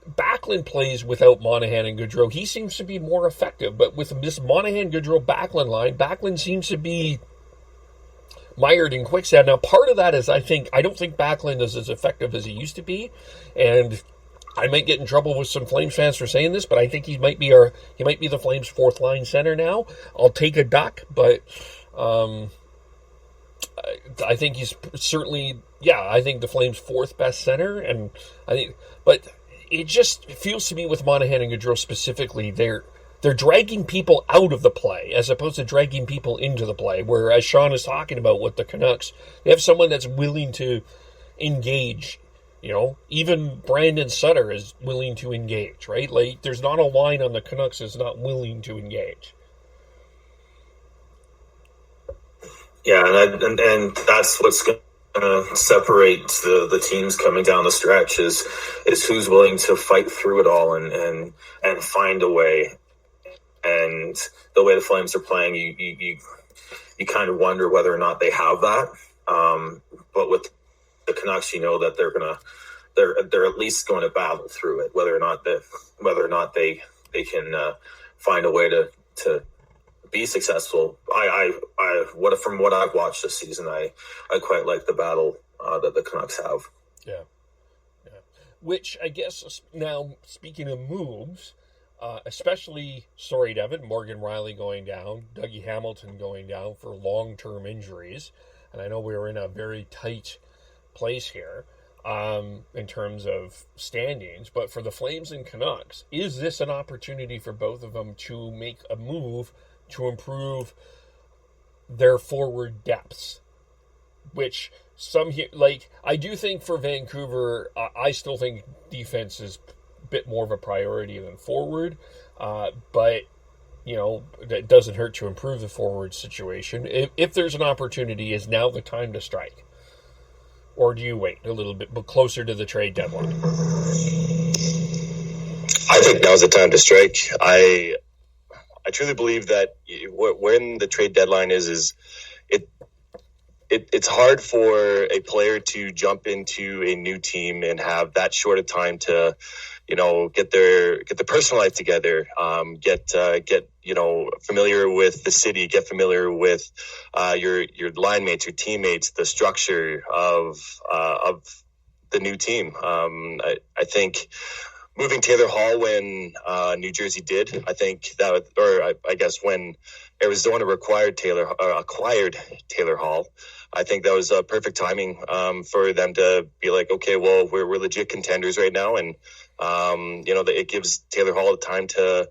Backlund plays without Monahan and Goodrow, he seems to be more effective. But with this Monahan-Goodrow-Backlund line, Backlund seems to be mired in quicksand. Now, part of that is I don't think Backlund is as effective as he used to be, and I might get in trouble with some Flames fans for saying this, but I think he might be the Flames' fourth line center now. I'll take a duck, but I think he's certainly, I think the Flames' fourth best center, and but it just feels to me with Monahan and Goodrow specifically, they're dragging people out of the play as opposed to dragging people into the play. Whereas Sean is talking about with the Canucks, they have someone that's willing to engage. Even Brandon Sutter is willing to engage, right? Like, there's not a line on the Canucks that's not willing to engage. Yeah, and that's what's going to separate the teams coming down the stretch is who's willing to fight through it all and find a way. And the way the Flames are playing, you kind of wonder whether or not they have that. But with the Canucks, that they're at least going to battle through it, whether or not they can find a way to be successful. From what I've watched this season, I quite like the battle that the Canucks have. Yeah. Which I guess now, speaking of moves, especially Devin, Morgan Riley going down, Dougie Hamilton going down for long-term injuries, and I know we were in a very tight place here in terms of standings, but for the Flames and Canucks, is this an opportunity for both of them to make a move to improve their forward depths? Which I do think for Vancouver, I still think defense is a bit more of a priority than forward, but that doesn't hurt to improve the forward situation. If there's an opportunity, is now the time to strike? or do you wait a little bit closer to the trade deadline? I think now's the time to strike. I truly believe that when the trade deadline is it's hard for a player to jump into a new team and have that short a time to, get their personal life together, get familiar with the city, get familiar with your line mates, your teammates, the structure of the new team. I think moving Taylor Hall when New Jersey did, I think that, I guess when Arizona acquired Taylor Hall, I think that was perfect timing for them to be like, okay, well, we're legit contenders right now, and it gives Taylor Hall the time to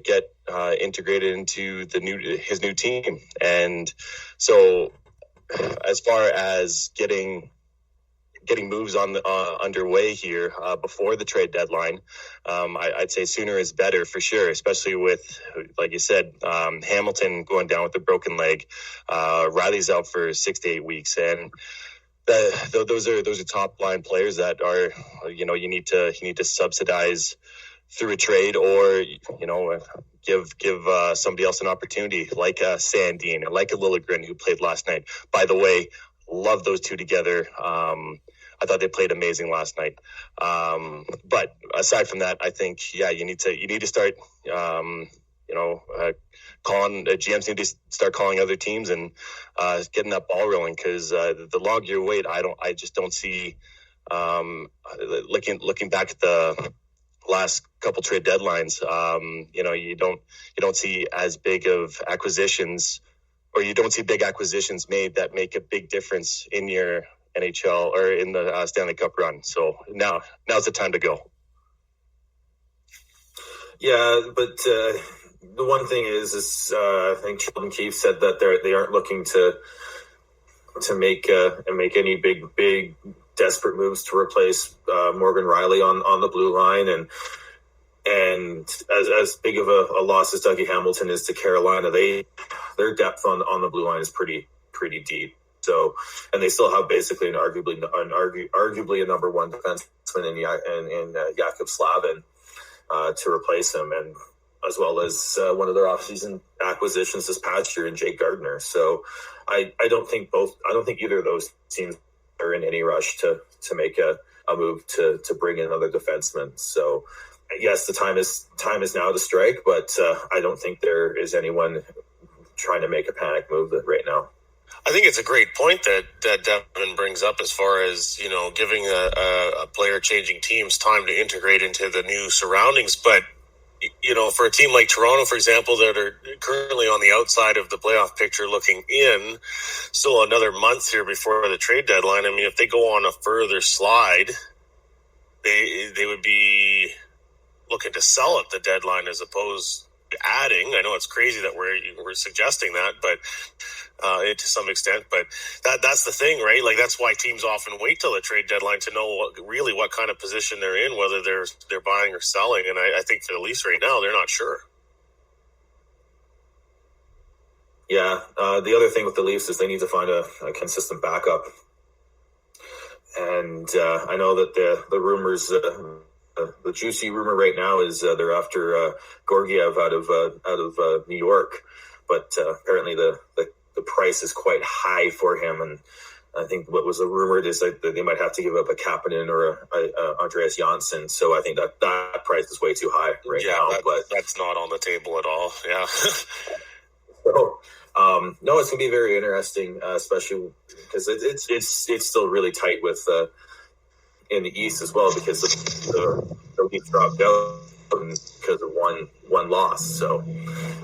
get integrated into his new team. And so, as far as getting moves on underway here before the trade deadline, I'd say sooner is better for sure, especially with, like you said, Hamilton going down with a broken leg, Riley's out for 6 to 8 weeks, and those are top line players that are, you need to subsidize through a trade, or give somebody else an opportunity, like Sandin or like a Liljegren who played last night. By the way, love those two together. I thought they played amazing last night. But aside from that, I think, you need to start, calling GMs need to start calling other teams and getting that ball rolling, because the log your wait, I just don't see, looking back at the last couple trade deadlines, you don't see as big of acquisitions, or you don't see big acquisitions made that make a big difference in your NHL or in the Stanley Cup run. So now's the time to go. Yeah, but the one thing is I think Sheldon Keefe said that they aren't looking to make any big desperate moves to replace Morgan Riley on the blue line, and as big of a loss as Dougie Hamilton is to Carolina, their depth on the blue line is pretty deep. So, and they still have basically arguably a number one defenseman in Jakub Slavin to replace him, and as well as one of their offseason acquisitions this past year in Jake Gardiner. So, I don't think either of those teams are in any rush to make a move to bring in another defenseman. So, yes, the time is now to strike, but I don't think there is anyone trying to make a panic move right now. I think it's a great point that Devin brings up, as far as, giving a player changing teams time to integrate into the new surroundings. But, for a team like Toronto, for example, that are currently on the outside of the playoff picture looking in, still another month here before the trade deadline. I mean, if they go on a further slide, they would be looking to sell at the deadline as opposed to adding. I know it's crazy that we're suggesting that, but to some extent, but that's the thing, right? Like, that's why teams often wait till the trade deadline to know really what kind of position they're in, whether they're buying or selling. And I think for the Leafs right now, they're not sure. Yeah, the other thing with the Leafs is they need to find a consistent backup. And I know that the rumors, the juicy rumor right now is they're after Georgiev out of New York, but apparently the price is quite high for him, and I think what was rumored is that they might have to give up a Kapanen or a Andreas Janssen. So I think that price is way too high now. But that's not on the table at all. Yeah. So, no, it's gonna be very interesting, especially because it's still really tight with in the East as well, because the Leafs dropped out because of one loss. So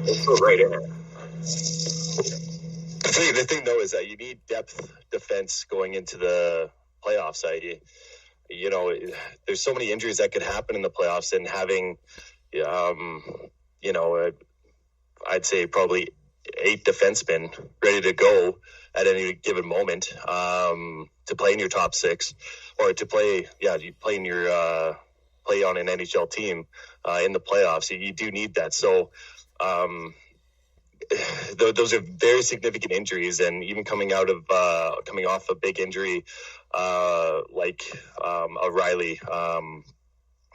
it's still right in it. The thing, though, is that you need depth defense going into the playoffs. There's so many injuries that could happen in the playoffs, and having, I'd say probably 8 defensemen ready to go at any given moment to play in your top 6, or to play in your play on an NHL team in the playoffs. You do need that. So, those are very significant injuries, and even coming off a big injury like a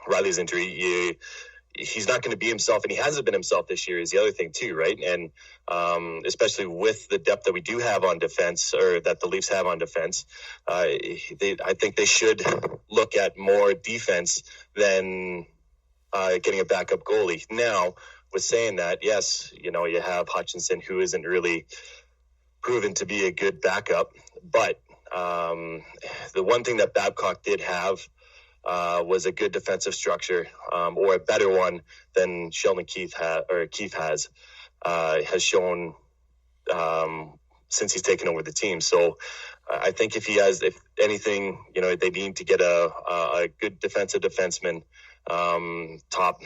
Riley's injury, he's not going to be himself, and he hasn't been himself this year is the other thing too, right? And especially with the depth that we do have on defense, or that the Leafs have on defense, I think they should look at more defense than getting a backup goalie. Now, with saying that, yes, you have Hutchinson, who isn't really proven to be a good backup, but the one thing that Babcock did have was a good defensive structure, or a better one than Sheldon Keefe has shown since he's taken over the team. So I think if anything, they need to get a good defensive defenseman, top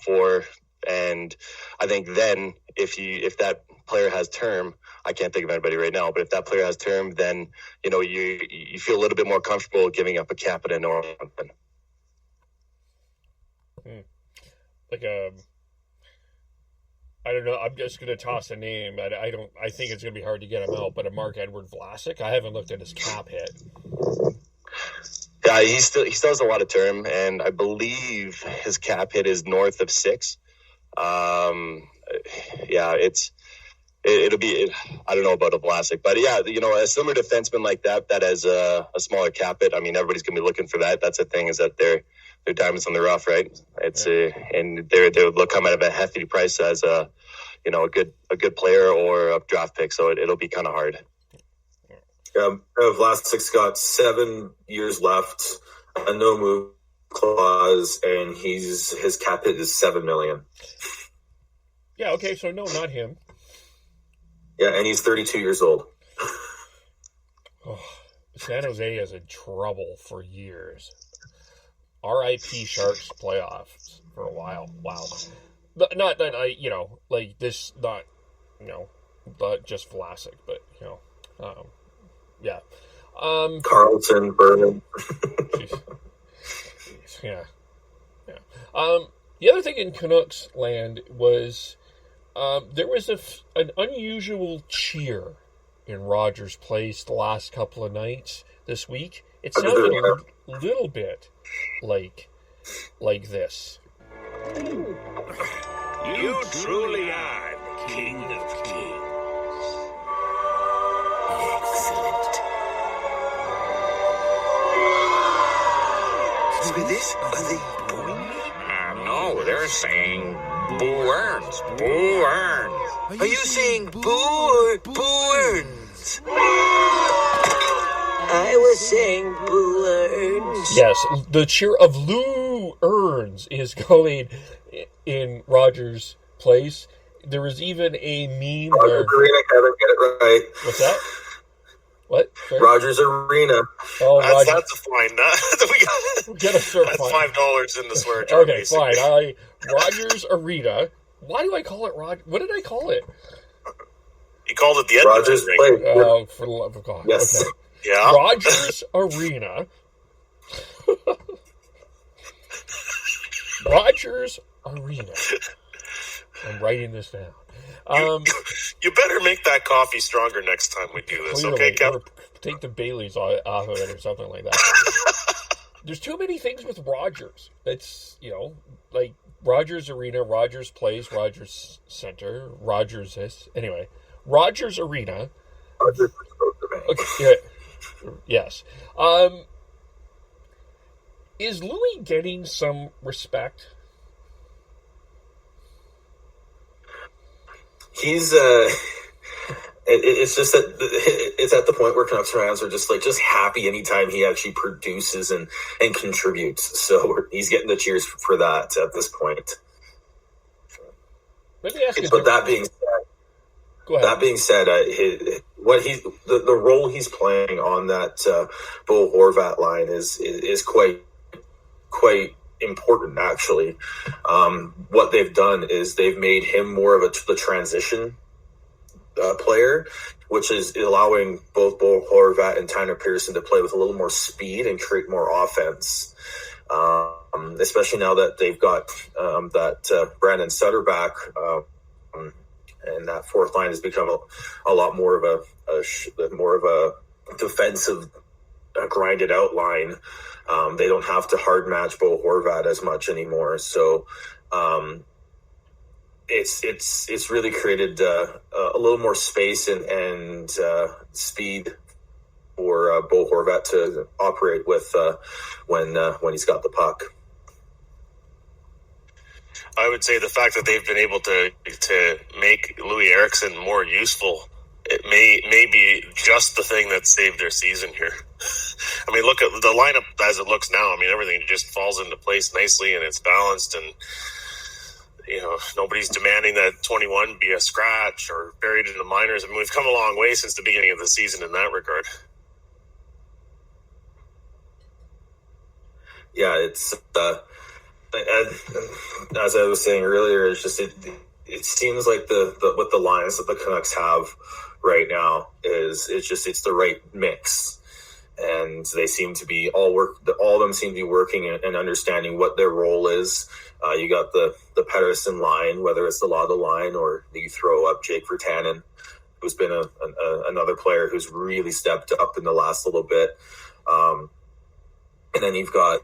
four. And I think then if that player has term, I can't think of anybody right now, but if that player has term, then, you feel a little bit more comfortable giving up a Kapanen or something. I don't know. I'm just going to toss a name. I think it's going to be hard to get him out, but a Marc-Edouard Vlasic. I haven't looked at his cap hit. Yeah, he still has a lot of term, and I believe his cap hit is north of 6. It'll be. I don't know about a Vlasic, but yeah, a similar defenseman like that has a smaller cap hit. I mean, everybody's gonna be looking for that. That's the thing, is that they're diamonds on the rough, right? It's and they'll come at a hefty price as a good player or a draft pick. So it'll be kind of hard. Yeah, Vlasic's got 7 years left, a no move clause, and his cap hit is $7 million. Yeah. Okay. So no, not him. Yeah, and he's 32 years old. San Jose is in trouble for years. R.I.P. Sharks playoffs for a while. Wow. Not like this. Not just Vlasic, but yeah. Carlson, Berman. Yeah. The other thing in Canucks land was there was an unusual cheer in Rogers Place the last couple of nights this week. It sounded a little bit like this. You truly are the King of Kings. Excellent. With this, are they booing me? No, they're saying Boo Earns. Boo Earns. Are you saying Boo or Boo Earns? I was saying Boo Earns. Yes, the cheer of Lou Earns is going in Rogers Place. There was even a meme where... Arena, Kevin, get it right. What's that? What? Sorry? Rogers Arena. Oh, that's a fine. We get a certain That's fine. $5 in the swear jar. Okay, basically. fine. Rogers Arena. Why do I call it Rogers? What did I call it? You called it the Edmonton Rogers ring. Place. Oh, for the love of God. Yes. Okay. Yeah. Rogers Arena. Rogers Arena. I'm writing this down. You better make that coffee stronger next time we do this, Clearly, okay, Kevin? or take the Baileys off of it or something like that. There's too many things with Rogers. It's, like Rogers Arena, Rogers Place, Rogers Center, Rogers this. Anyway, Rogers Arena. Rogers Okay, yeah, yes. Is Loui getting some respect? He's it's just that it's at the point where Canucks fans are just happy anytime he actually produces and contributes. So he's getting the cheers for that at this point. Let me ask you. But that being said, go ahead. That being said, the role he's playing on that Bo Horvat line is quite important, actually. What they've done is they've made him more of the transition player, which is allowing both Bo Horvat and Tanner Pearson to play with a little more speed and create more offense. Especially now that they've got that Brandon Sutter back, and that fourth line has become a lot more of a defensive, grinded out line. They don't have to hard match Bo Horvat as much anymore. So it's really created a little more space and speed for Bo Horvat to operate with when he's got the puck. I would say the fact that they've been able to make Loui Eriksson more useful, it may be just the thing that saved their season here. I mean, look at the lineup as it looks now. I mean, everything just falls into place nicely and it's balanced, and nobody's demanding that 21 be a scratch or buried in the minors. I mean, we've come a long way since the beginning of the season in that regard. Yeah, it's as I was saying earlier, it's just it seems like the what the lines that the Canucks have right now it's the right mix, and they seem to be all of them seem to be working and understanding what their role is. You got the Pettersson line, whether it's the Lotto line or you throw up Jake Virtanen, who's been another player who's really stepped up in the last little bit, and then you've got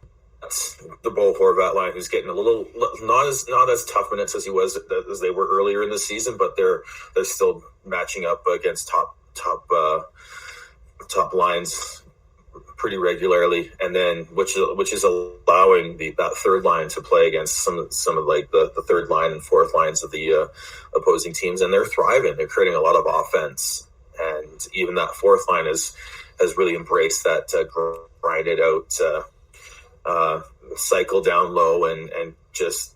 the Bo Horvat line, who's getting a little not as tough minutes as they were earlier in the season, but they're still matching up against top lines pretty regularly, and then which is allowing that third line to play against some of like the third line and fourth lines of the opposing teams, and they're thriving. They're creating a lot of offense, and even that fourth line has really embraced that grinded out cycle down low and just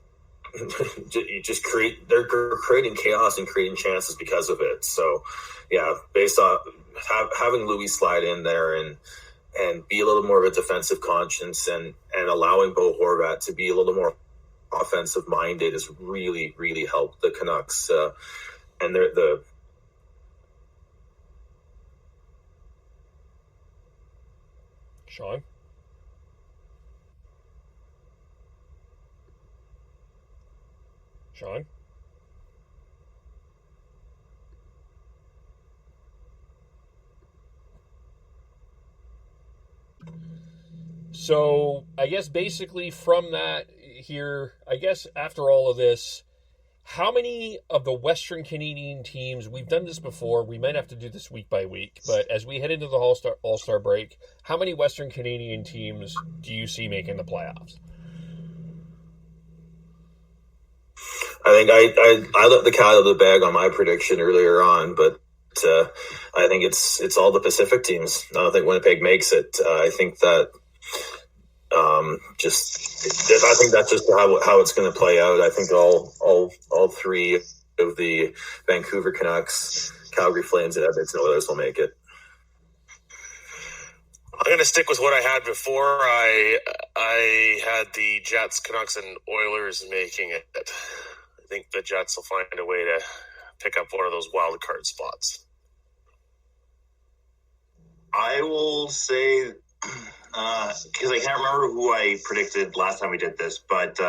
they're creating chaos and creating chances because of it. So yeah, based on having Loui slide in there and be a little more of a defensive conscience and allowing Bo Horvat to be a little more offensive minded has really, really helped the Canucks. And they're Sean? Sean? So I guess basically from that here, I guess after all of this, how many of the Western Canadian teams, we've done this before, we might have to do this week by week, but as we head into the All-Star break, how many Western Canadian teams do you see making the playoffs? I think I let the cat out of the bag on my prediction earlier on, but I think it's all the Pacific teams. I don't think Winnipeg makes it. I think that I think that's just how it's going to play out. I think all three of the Vancouver Canucks, Calgary Flames, and Edmonton Oilers will make it. I'm going to stick with what I had before. I had the Jets, Canucks, and Oilers making it. I think the Jets will find a way to pick up one of those wild card spots. I will say, because I can't remember who I predicted last time we did this, but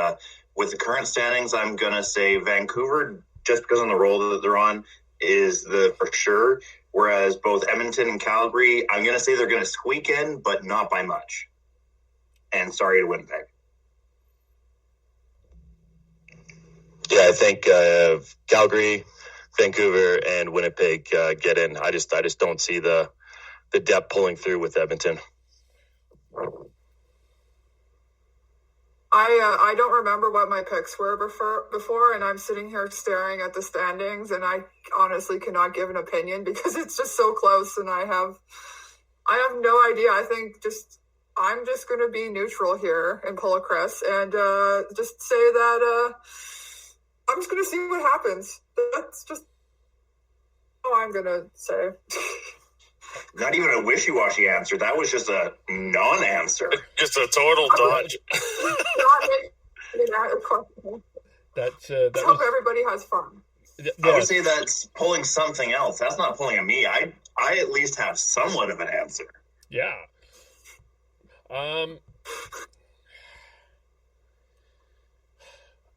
with the current standings, I'm going to say Vancouver, just because of the role that they're on, is the for sure. Whereas both Edmonton and Calgary, I'm going to say they're going to squeak in, but not by much. And sorry to Winnipeg. Yeah, I think Calgary, Vancouver, and Winnipeg get in. I just don't see the depth pulling through with Edmonton. I don't remember what my picks were before, and I'm sitting here staring at the standings, and I honestly cannot give an opinion because it's just so close, and I have no idea. I think I'm just going to be neutral here and pull a Chris and just say that I'm just going to see what happens. That's just all I'm going to say. Not even a wishy-washy answer. That was just a non-answer. Just a total dodge. I hope everybody has fun. I would say that's pulling something else. That's not pulling a me. I at least have somewhat of an answer. Yeah.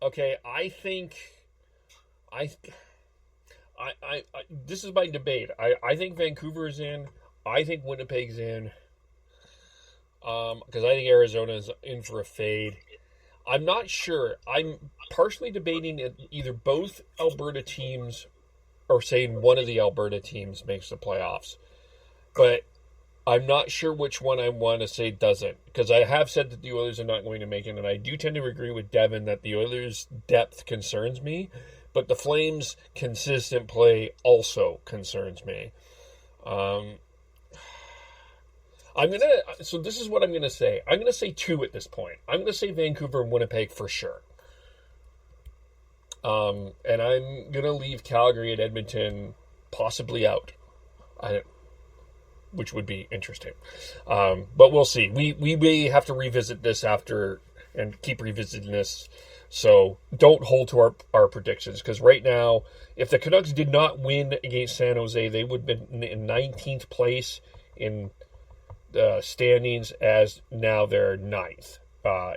Okay, I think this is my debate. I think Vancouver's in. I think Winnipeg's in. Because I think Arizona's in for a fade. I'm not sure. I'm partially debating either both Alberta teams or saying one of the Alberta teams makes the playoffs. But I'm not sure which one I want to say doesn't. Because I have said that the Oilers are not going to make it, and I do tend to agree with Devin that the Oilers' depth concerns me, but the Flames' consistent play also concerns me. So this is what I'm going to say. I'm going to say two at this point. I'm going to say Vancouver and Winnipeg for sure. And I'm going to leave Calgary and Edmonton possibly out. Which would be interesting. But we'll see. We may have to revisit this after and keep revisiting this. So don't hold to our predictions. Because right now, if the Canucks did not win against San Jose, they would have been in 19th place in standings, as now they're 9th,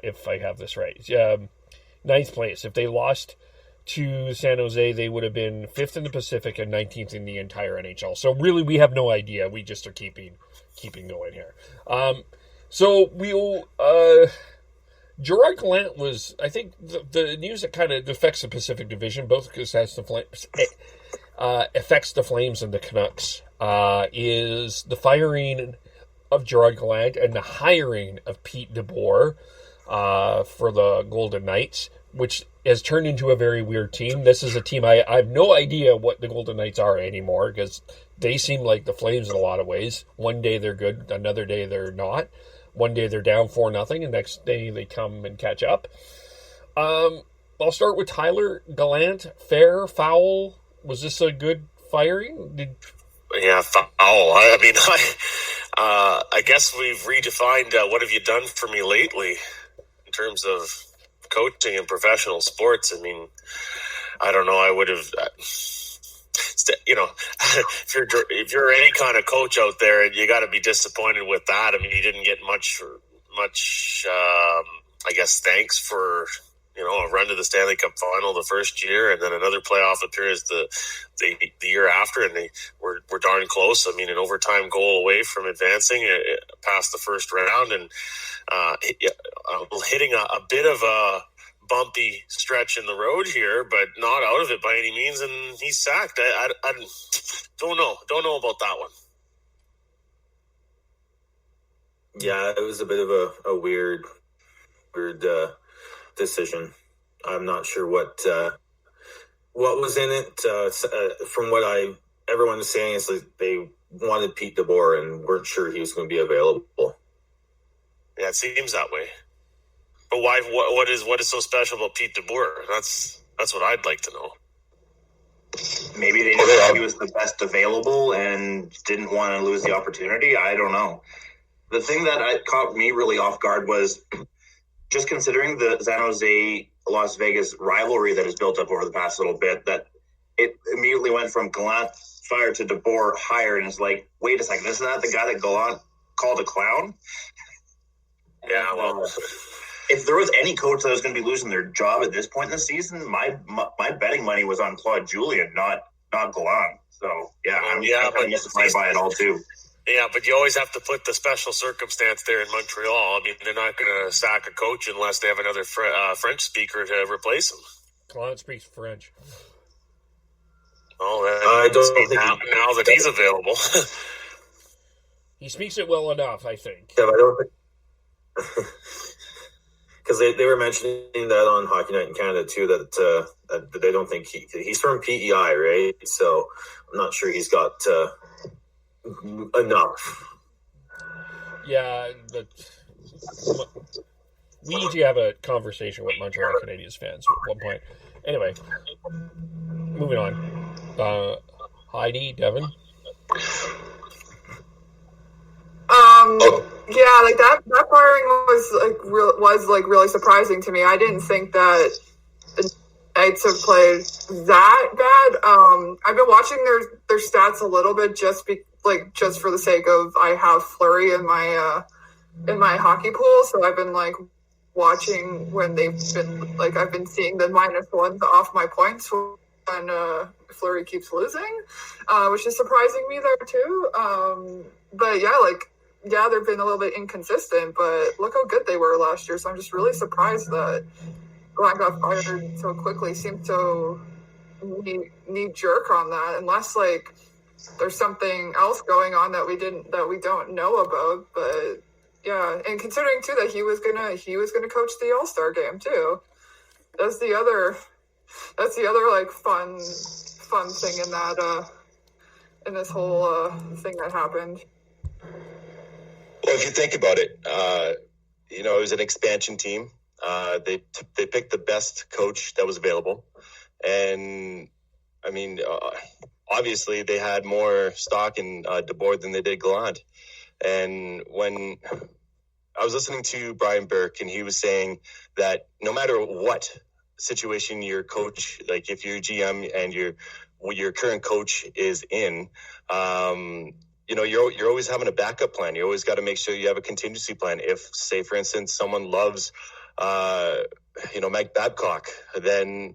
if I have this right. 9th place. If they lost to San Jose, they would have been 5th in the Pacific and 19th in the entire NHL. So really, we have no idea. We just are keeping going here. So we'll... Gerard Gallant was, I think, the news that kind of affects the Pacific Division, both because it affects the Flames and the Canucks, is the firing of Gerard Gallant and the hiring of Pete DeBoer for the Golden Knights, which has turned into a very weird team. This is a team I have no idea what the Golden Knights are anymore, because they seem like the Flames in a lot of ways. One day they're good, another day they're not. One day they're down 4-0, and next day they come and catch up. I'll start with Tyler. Gallant, fair, foul? Was this a good firing? Yeah, foul. I mean, I guess we've redefined what have you done for me lately in terms of coaching in professional sports. I mean, I don't know. I would have, if you're any kind of coach out there, you got to be disappointed with that. I mean, you didn't get much, I guess, thanks for, a run to the Stanley Cup final the first year, and then another playoff appearance the year after, and they were darn close. I mean, an overtime goal away from advancing past the first round, and hitting a bit of a bumpy stretch in the road here, but not out of it by any means, and he's sacked. I don't know about that one. Yeah, it was a bit of a weird decision. I'm not sure what was in it. From what everyone is saying, is that they wanted Pete DeBoer and weren't sure he was going to be available. Yeah, it seems that way. But why? What is so special about Pete DeBoer? That's what I'd like to know. Maybe they knew he was the best available and didn't want to lose the opportunity. I don't know. The thing that caught me really off guard was just considering the San Jose Las Vegas rivalry that has built up over the past little bit, that it immediately went from Gallant fired to DeBoer hired, and it's like, wait a second, isn't that the guy that Gallant called a clown? Yeah, well, if there was any coach that was going to be losing their job at this point in the season, my betting money was on Claude Julien, not Gallant. So yeah, I'm kind of mystified by it all too. Yeah, but you always have to put the special circumstance there in Montreal. I mean, they're not going to sack a coach unless they have another French speaker to replace him. Gallant speaks French. Oh, I don't think now that he's available. He speaks it well enough, I think. Yeah, but I don't think... Because they were mentioning that on Hockey Night in Canada, too, that they don't think he's from PEI, right? So I'm not sure he's got... enough. Yeah, but we need to have a conversation with Montreal Canadiens fans at one point. Anyway, moving on. Heidi, Devin. Yeah, like that firing was really surprising to me. I didn't think that the Knights have played that bad. I've been watching their stats a little bit just for the sake of I have Fleury in my hockey pool, so I've been watching when they've been I've been seeing the -1s off my points Fleury keeps losing, which is surprising me there too. But they've been a little bit inconsistent, but look how good they were last year. So I'm just really surprised that Gallant got fired so quickly. Seemed so knee jerk on that, unless there's something else going on that we don't know about. But yeah, and considering too that he was gonna coach the All-Star game too. That's the other fun thing in that in this whole thing that happened. Well, if you think about it, it was an expansion team. They picked the best coach that was available, and I mean, obviously they had more stock in DeBoer than they did Gallant. And when I was listening to Brian Burke, and he was saying that no matter what situation your coach, like if your GM and your current coach is in, you're always having a backup plan. You always got to make sure you have a contingency plan. If, say, for instance, someone loves, Mike Babcock, then,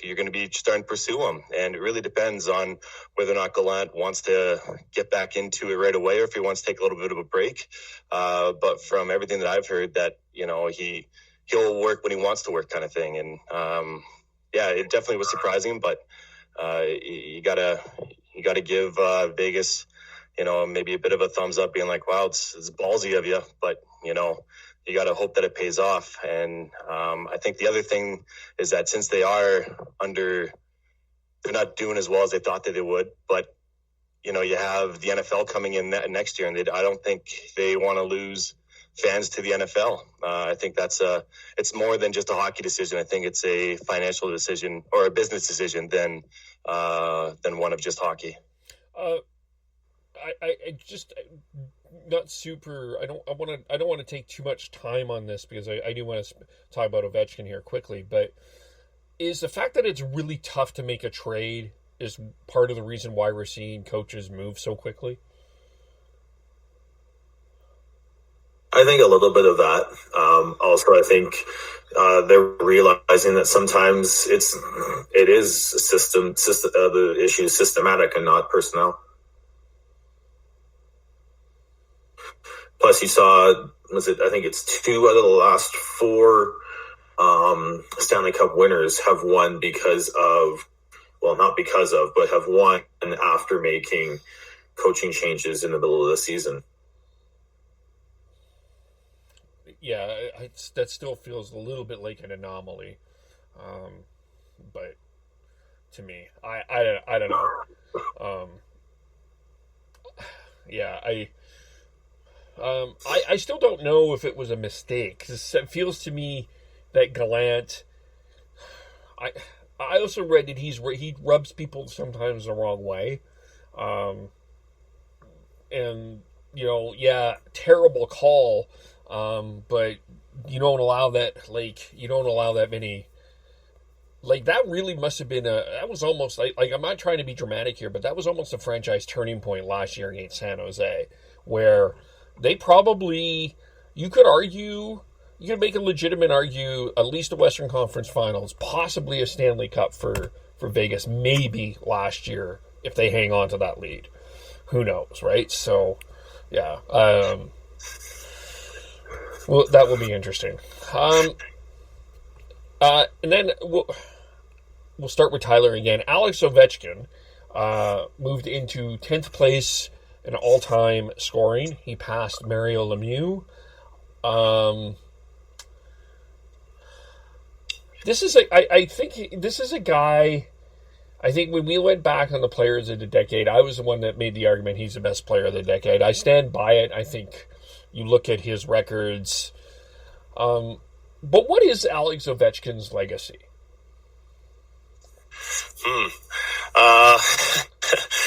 you're going to be starting to pursue him. And it really depends on whether or not Gallant wants to get back into it right away or if he wants to take a little bit of a break. But from everything that I've heard, that, he'll work when he wants to work, kind of thing. And, it definitely was surprising, but you gotta give Vegas, maybe a bit of a thumbs up, being like, wow, it's ballsy of you, but you got to hope that it pays off. And I think the other thing is that since they're not doing as well as they thought that they would, but you have the NFL coming in next year, and I don't think they want to lose fans to the NFL. I think it's more than just a hockey decision. I think it's a financial decision or a business decision than one of just hockey. I just not super. I don't want to take too much time on this because I do want to talk about Ovechkin here quickly. But is the fact that it's really tough to make a trade is part of the reason why we're seeing coaches move so quickly? I think a little bit of that. Also, I think they're realizing that sometimes it is the issue is systematic and not personnel. Plus, you saw, I think it's 2 out of the last 4 Stanley Cup winners have won but have won after making coaching changes in the middle of the season. Yeah, that still feels a little bit like an anomaly. But to me, I don't know. I still don't know if it was a mistake, because it feels to me that Gallant, I also read that he rubs people sometimes the wrong way. Terrible call, but you don't allow that many. That really must have been that was almost like I'm not trying to be dramatic here, but that was almost a franchise turning point last year against San Jose, where they probably, you could make a legitimate argue, at least the Western Conference Finals, possibly a Stanley Cup for Vegas, maybe last year, if they hang on to that lead. Who knows, right? So, yeah. Well, that will be interesting. And then we'll start with Tyler again. Alex Ovechkin moved into 10th place in all-time scoring. He passed Mario Lemieux. I think this is a guy. I think when we went back on the players of the decade, I was the one that made the argument he's the best player of the decade. I stand by it. I think you look at his records. But what is Alex Ovechkin's legacy?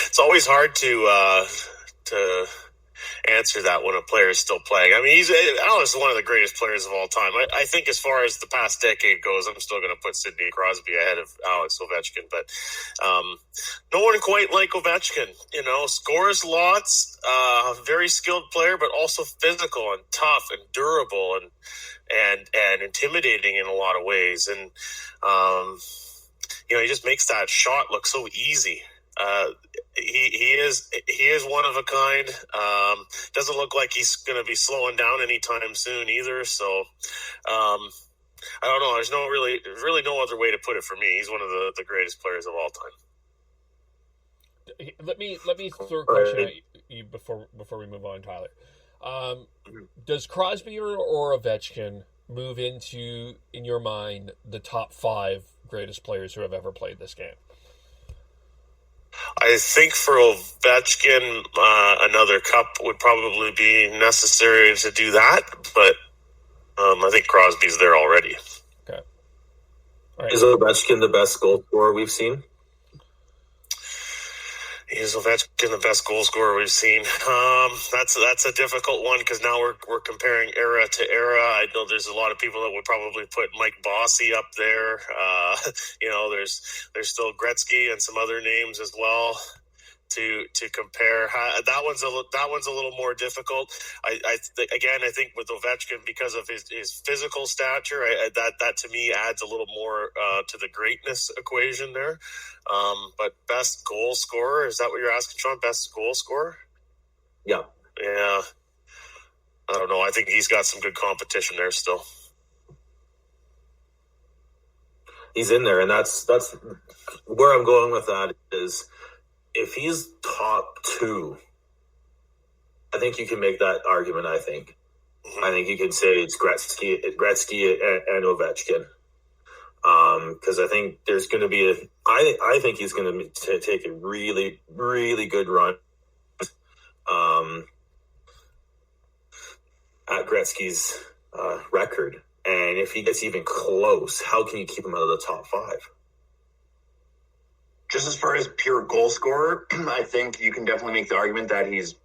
It's always hard to answer that when a player is still playing. I mean, Alex is one of the greatest players of all time. I think as far as the past decade goes, I'm still going to put Sidney Crosby ahead of Alex Ovechkin. But no one quite like Ovechkin. Scores lots, very skilled player, but also physical and tough and durable and intimidating in a lot of ways. And he just makes that shot look so easy. He is one of a kind. Doesn't look like he's going to be slowing down anytime soon either. So I don't know. There's really no other way to put it for me. He's one of the greatest players of all time. Let me throw a question at you before we move on, Tyler. Does Crosby or Ovechkin move into, in your mind, the top 5 greatest players who have ever played this game? I think for Ovechkin, another cup would probably be necessary to do that, but I think Crosby's there already. Okay. All right. Is Ovechkin the best goal scorer we've seen? Is Ovechkin the best goal scorer we've seen? That's a difficult one because now we're comparing era to era. I know there's a lot of people that would probably put Mike Bossy up there. There's still Gretzky and some other names as well to compare. That one's a little more difficult. I think with Ovechkin, because of his physical stature, that to me adds a little more to the greatness equation there. But best goal scorer, is that what you're asking, Sean? Best goal scorer? Yeah. I don't know. I think he's got some good competition there still. He's in there, and that's where I'm going with that is, if he's top 2, I think you can make that argument. I think you can say it's Gretzky and Ovechkin, because I think there's going to be I think he's going to take a really, really good run at Gretzky's record, and if he gets even close, how can you keep him out of the top 5? Just as far as pure goal scorer, I think you can definitely make the argument that he's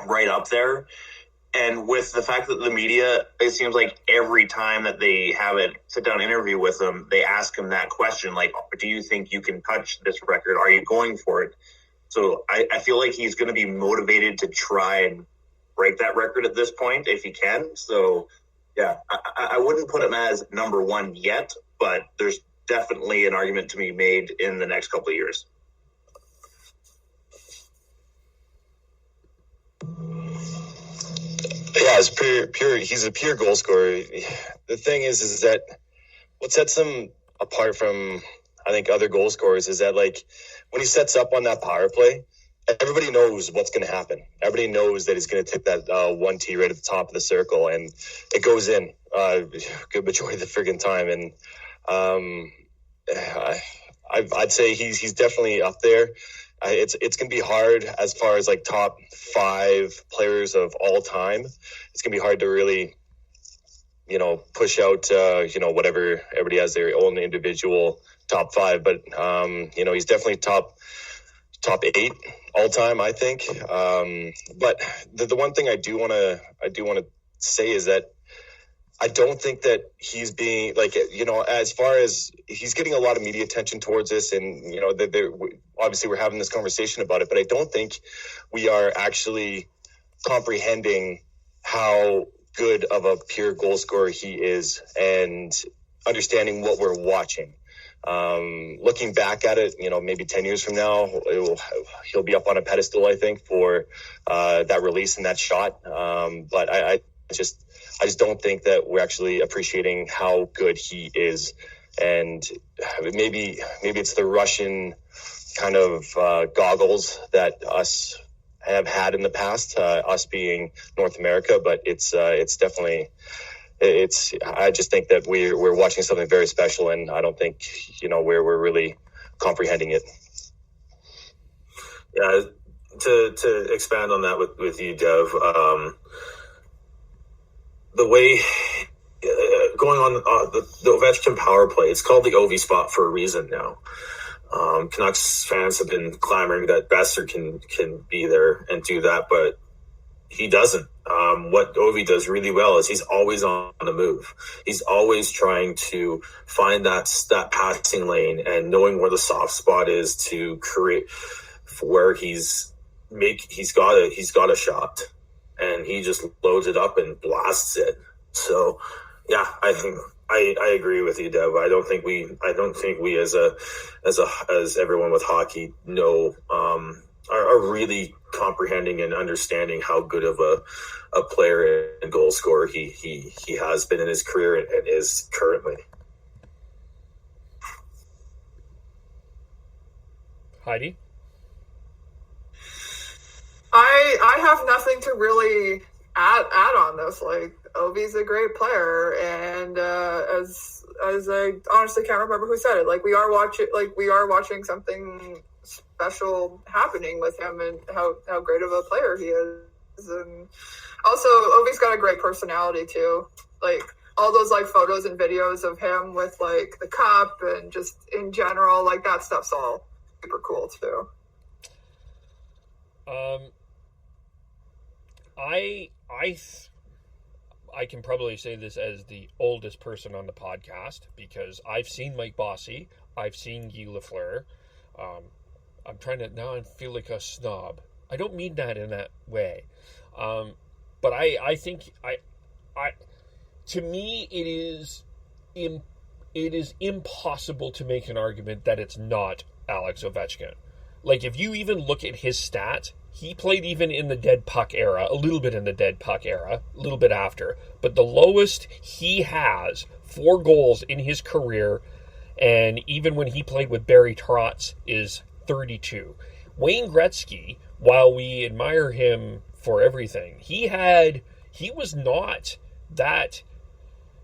right up there. And with the fact that the media, it seems like every time that they have a sit-down interview with him, they ask him that question, like, do you think you can touch this record? Are you going for it? So I feel like he's going to be motivated to try and break that record at this point if he can. So, yeah, I wouldn't put him as number 1 yet, but there's definitely an argument to be made in the next couple of years. Yeah, it's pure. He's a pure goal scorer. The thing is that what sets him apart from, I think, other goal scorers is that, like, when he sets up on that power play, everybody knows what's going to happen. Everybody knows that he's going to tip that 1T right at the top of the circle, and it goes in good majority of the friggin' time. And I'd say he's definitely up there. It's going to be hard as far as like top 5 players of all time. It's going to be hard to really, push out, whatever everybody has their own individual top 5. But, he's definitely top 8 all time, I think. But the one thing I do want to say is that I don't think that he's being as far as he's getting a lot of media attention towards this, and obviously we're having this conversation about it, but I don't think we are actually comprehending how good of a pure goal scorer he is and understanding what we're watching. Looking back at it, maybe 10 years from now, he'll be up on a pedestal, I think, for that release and that shot. But I just don't think that we're actually appreciating how good he is. And maybe it's the Russian kind of goggles that us have had in the past, us being North America, but it's definitely, I just think that we're watching something very special, and I don't think, we're really comprehending it. Yeah, to expand on that with you, Dev, the way going on the Ovechkin power play, it's called the Ovi spot for a reason now. Canucks fans have been clamoring that Besser can be there and do that, but he doesn't. What Ovi does really well is he's always on the move. He's always trying to find that passing lane and knowing where the soft spot is to create where he's got a shot, and he just loads it up and blasts it. So, yeah, I I agree with you, Dev. I don't think we as everyone with hockey know are really comprehending and understanding how good of a player and goal scorer he has been in his career and is currently. Heidi? I have nothing to really add on this. Like, Ovi's a great player, and as I honestly can't remember who said it. Like, we are watching something special happening with him, and how great of a player he is. And also, Ovi's got a great personality too. Like, all those like photos and videos of him with like the cup and just in general, like that stuff's all super cool too. I can probably say this as the oldest person on the podcast because I've seen Mike Bossy, I've seen Guy Lafleur. I'm trying to now. I feel like a snob. I don't mean that in that way, but I think to me it is impossible to make an argument that it's not Alex Ovechkin. Like, if you even look at his stats, he played even in the dead puck era, a little bit in the dead puck era, a little bit after. But the lowest he has, 4 goals in his career, and even when he played with Barry Trotz, is 32. Wayne Gretzky, while we admire him for everything, he was not that...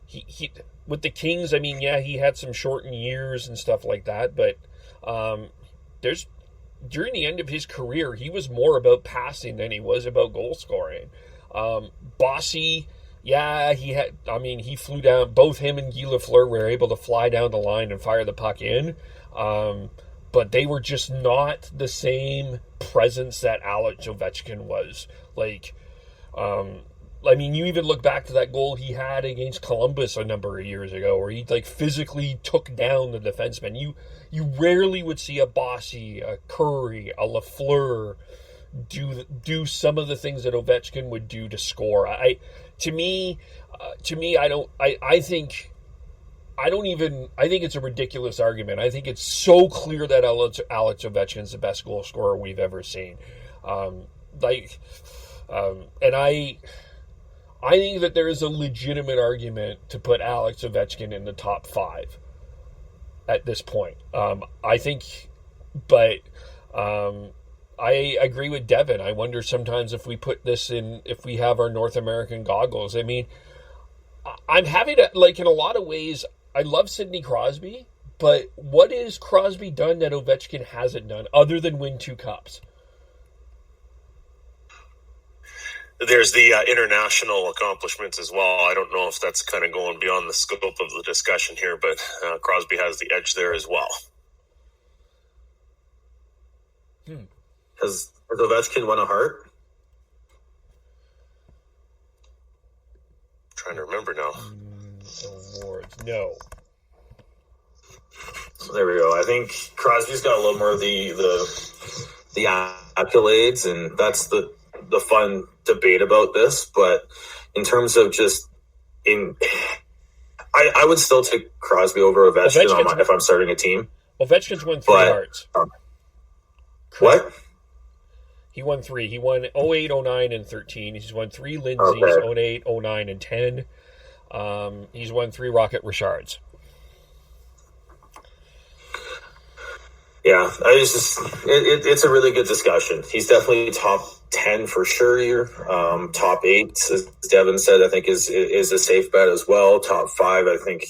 He with the Kings, I mean, yeah, he had some shortened years and stuff like that, but during the end of his career, he was more about passing than he was about goal scoring. Bossy, yeah, he flew down. Both him and Guy Lafleur were able to fly down the line and fire the puck in. But they were just not the same presence that Alex Ovechkin was. Like, you even look back to that goal he had against Columbus a number of years ago, where he like physically took down the defenseman. You rarely would see a Bossy, a Curry, a Lafleur do some of the things that Ovechkin would do to score. I think it's a ridiculous argument. I think it's so clear that Alex Ovechkin's the best goal scorer we've ever seen. And I think that there is a legitimate argument to put Alex Ovechkin in the top 5 at this point. I agree with Devin. I wonder sometimes if we put this in, if we have our North American goggles. I mean, I'm having to, like, in a lot of ways, I love Sidney Crosby, but what has Crosby done that Ovechkin hasn't done other than win 2 cups? There's the international accomplishments as well. I don't know if that's kind of going beyond the scope of the discussion here, but Crosby has the edge there as well. Has Ovechkin won a Hart? Trying to remember now. Awards, no. There we go. I think Crosby's got a little more of the accolades, and that's the fun debate about this. But in terms of just I would still take Crosby over Ovechkin if I'm starting a team. Ovechkin's won 3 Hearts. What? He won 3. He won 08, 09, and 13. He's won 3 Lindsays, 08, 09, and 10. He's won 3 Rocket Richards. Yeah, it's a really good discussion. He's definitely top 10 for sure here. Top 8, as Devin said, I think is a safe bet as well. Top 5, I think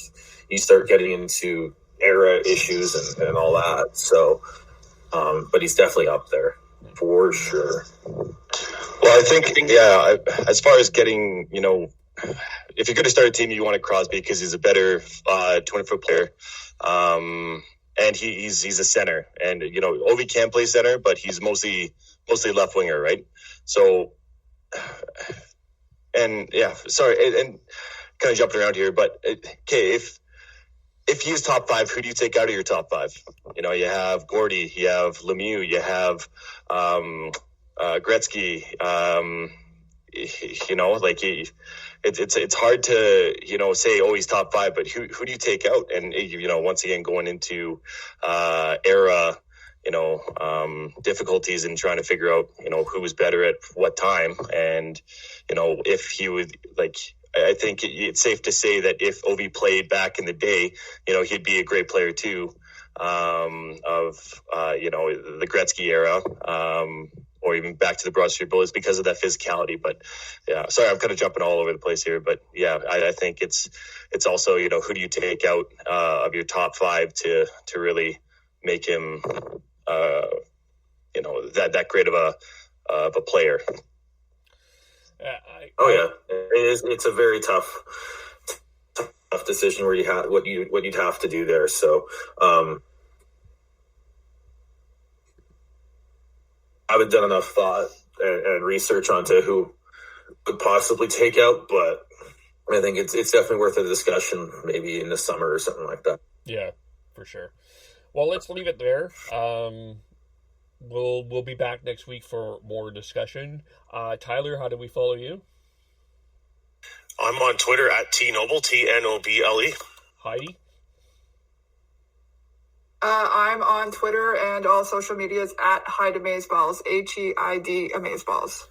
you start getting into era issues and all that. So, but he's definitely up there for sure. Well, I think as far as getting, if you're going to start a team, you want a Crosby because he's a better 20-foot player. And he's a center, and Ovi can play center, but he's mostly left winger, right? So, and yeah, sorry, and kind of jumping around here, but okay, if he's top 5, who do you take out of your top 5? You have Gordy, you have Lemieux, you have Gretzky, it's hard to, say, oh, he's top 5, but who do you take out? And, once again, going into era, difficulties in trying to figure out, who was better at what time. And, if he would, I think it's safe to say that if Ovi played back in the day, he'd be a great player too, of the Gretzky era, or even back to the Broad Street Bullies because of that physicality. But yeah, sorry, I'm kind of jumping all over the place here. But yeah, I think it's also, who do you take out of your top 5 to really make him, that great of a player. It's a very tough decision where you have what you'd have to do there. So I haven't done enough thought and research onto who would possibly take out, but I think it's definitely worth a discussion maybe in the summer or something like that. Yeah, for sure. Well, let's leave it there. We'll be back next week for more discussion. Tyler, how do we follow you? I'm on Twitter at TNoble, TNOBLE. Heidi? I'm on Twitter and all social medias at Heidi Amazeballs, HEID Amazeballs.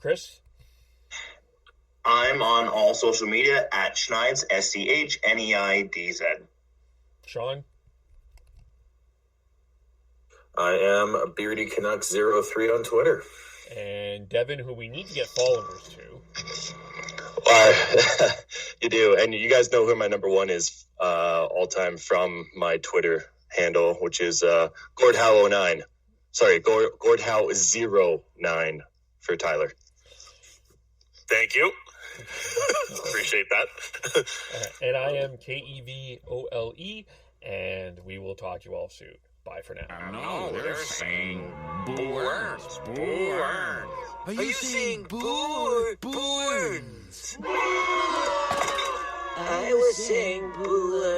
Chris? I'm on all social media at Schneids, SCHNEIDZ. Sean? I am a Beardy Canucks 03 on Twitter. And Devin, who we need to get followers to. You do. And you guys know who my number 1 is all time from my Twitter handle, which is GordHow09. Sorry, GordHow09 for Tyler. Thank you. Appreciate that. And I am KEVOLE, and we will talk to you all soon. Bye for now. No, they're saying boo-earns. Boo-earns. Are you saying boo-earns? I was saying boo-earns.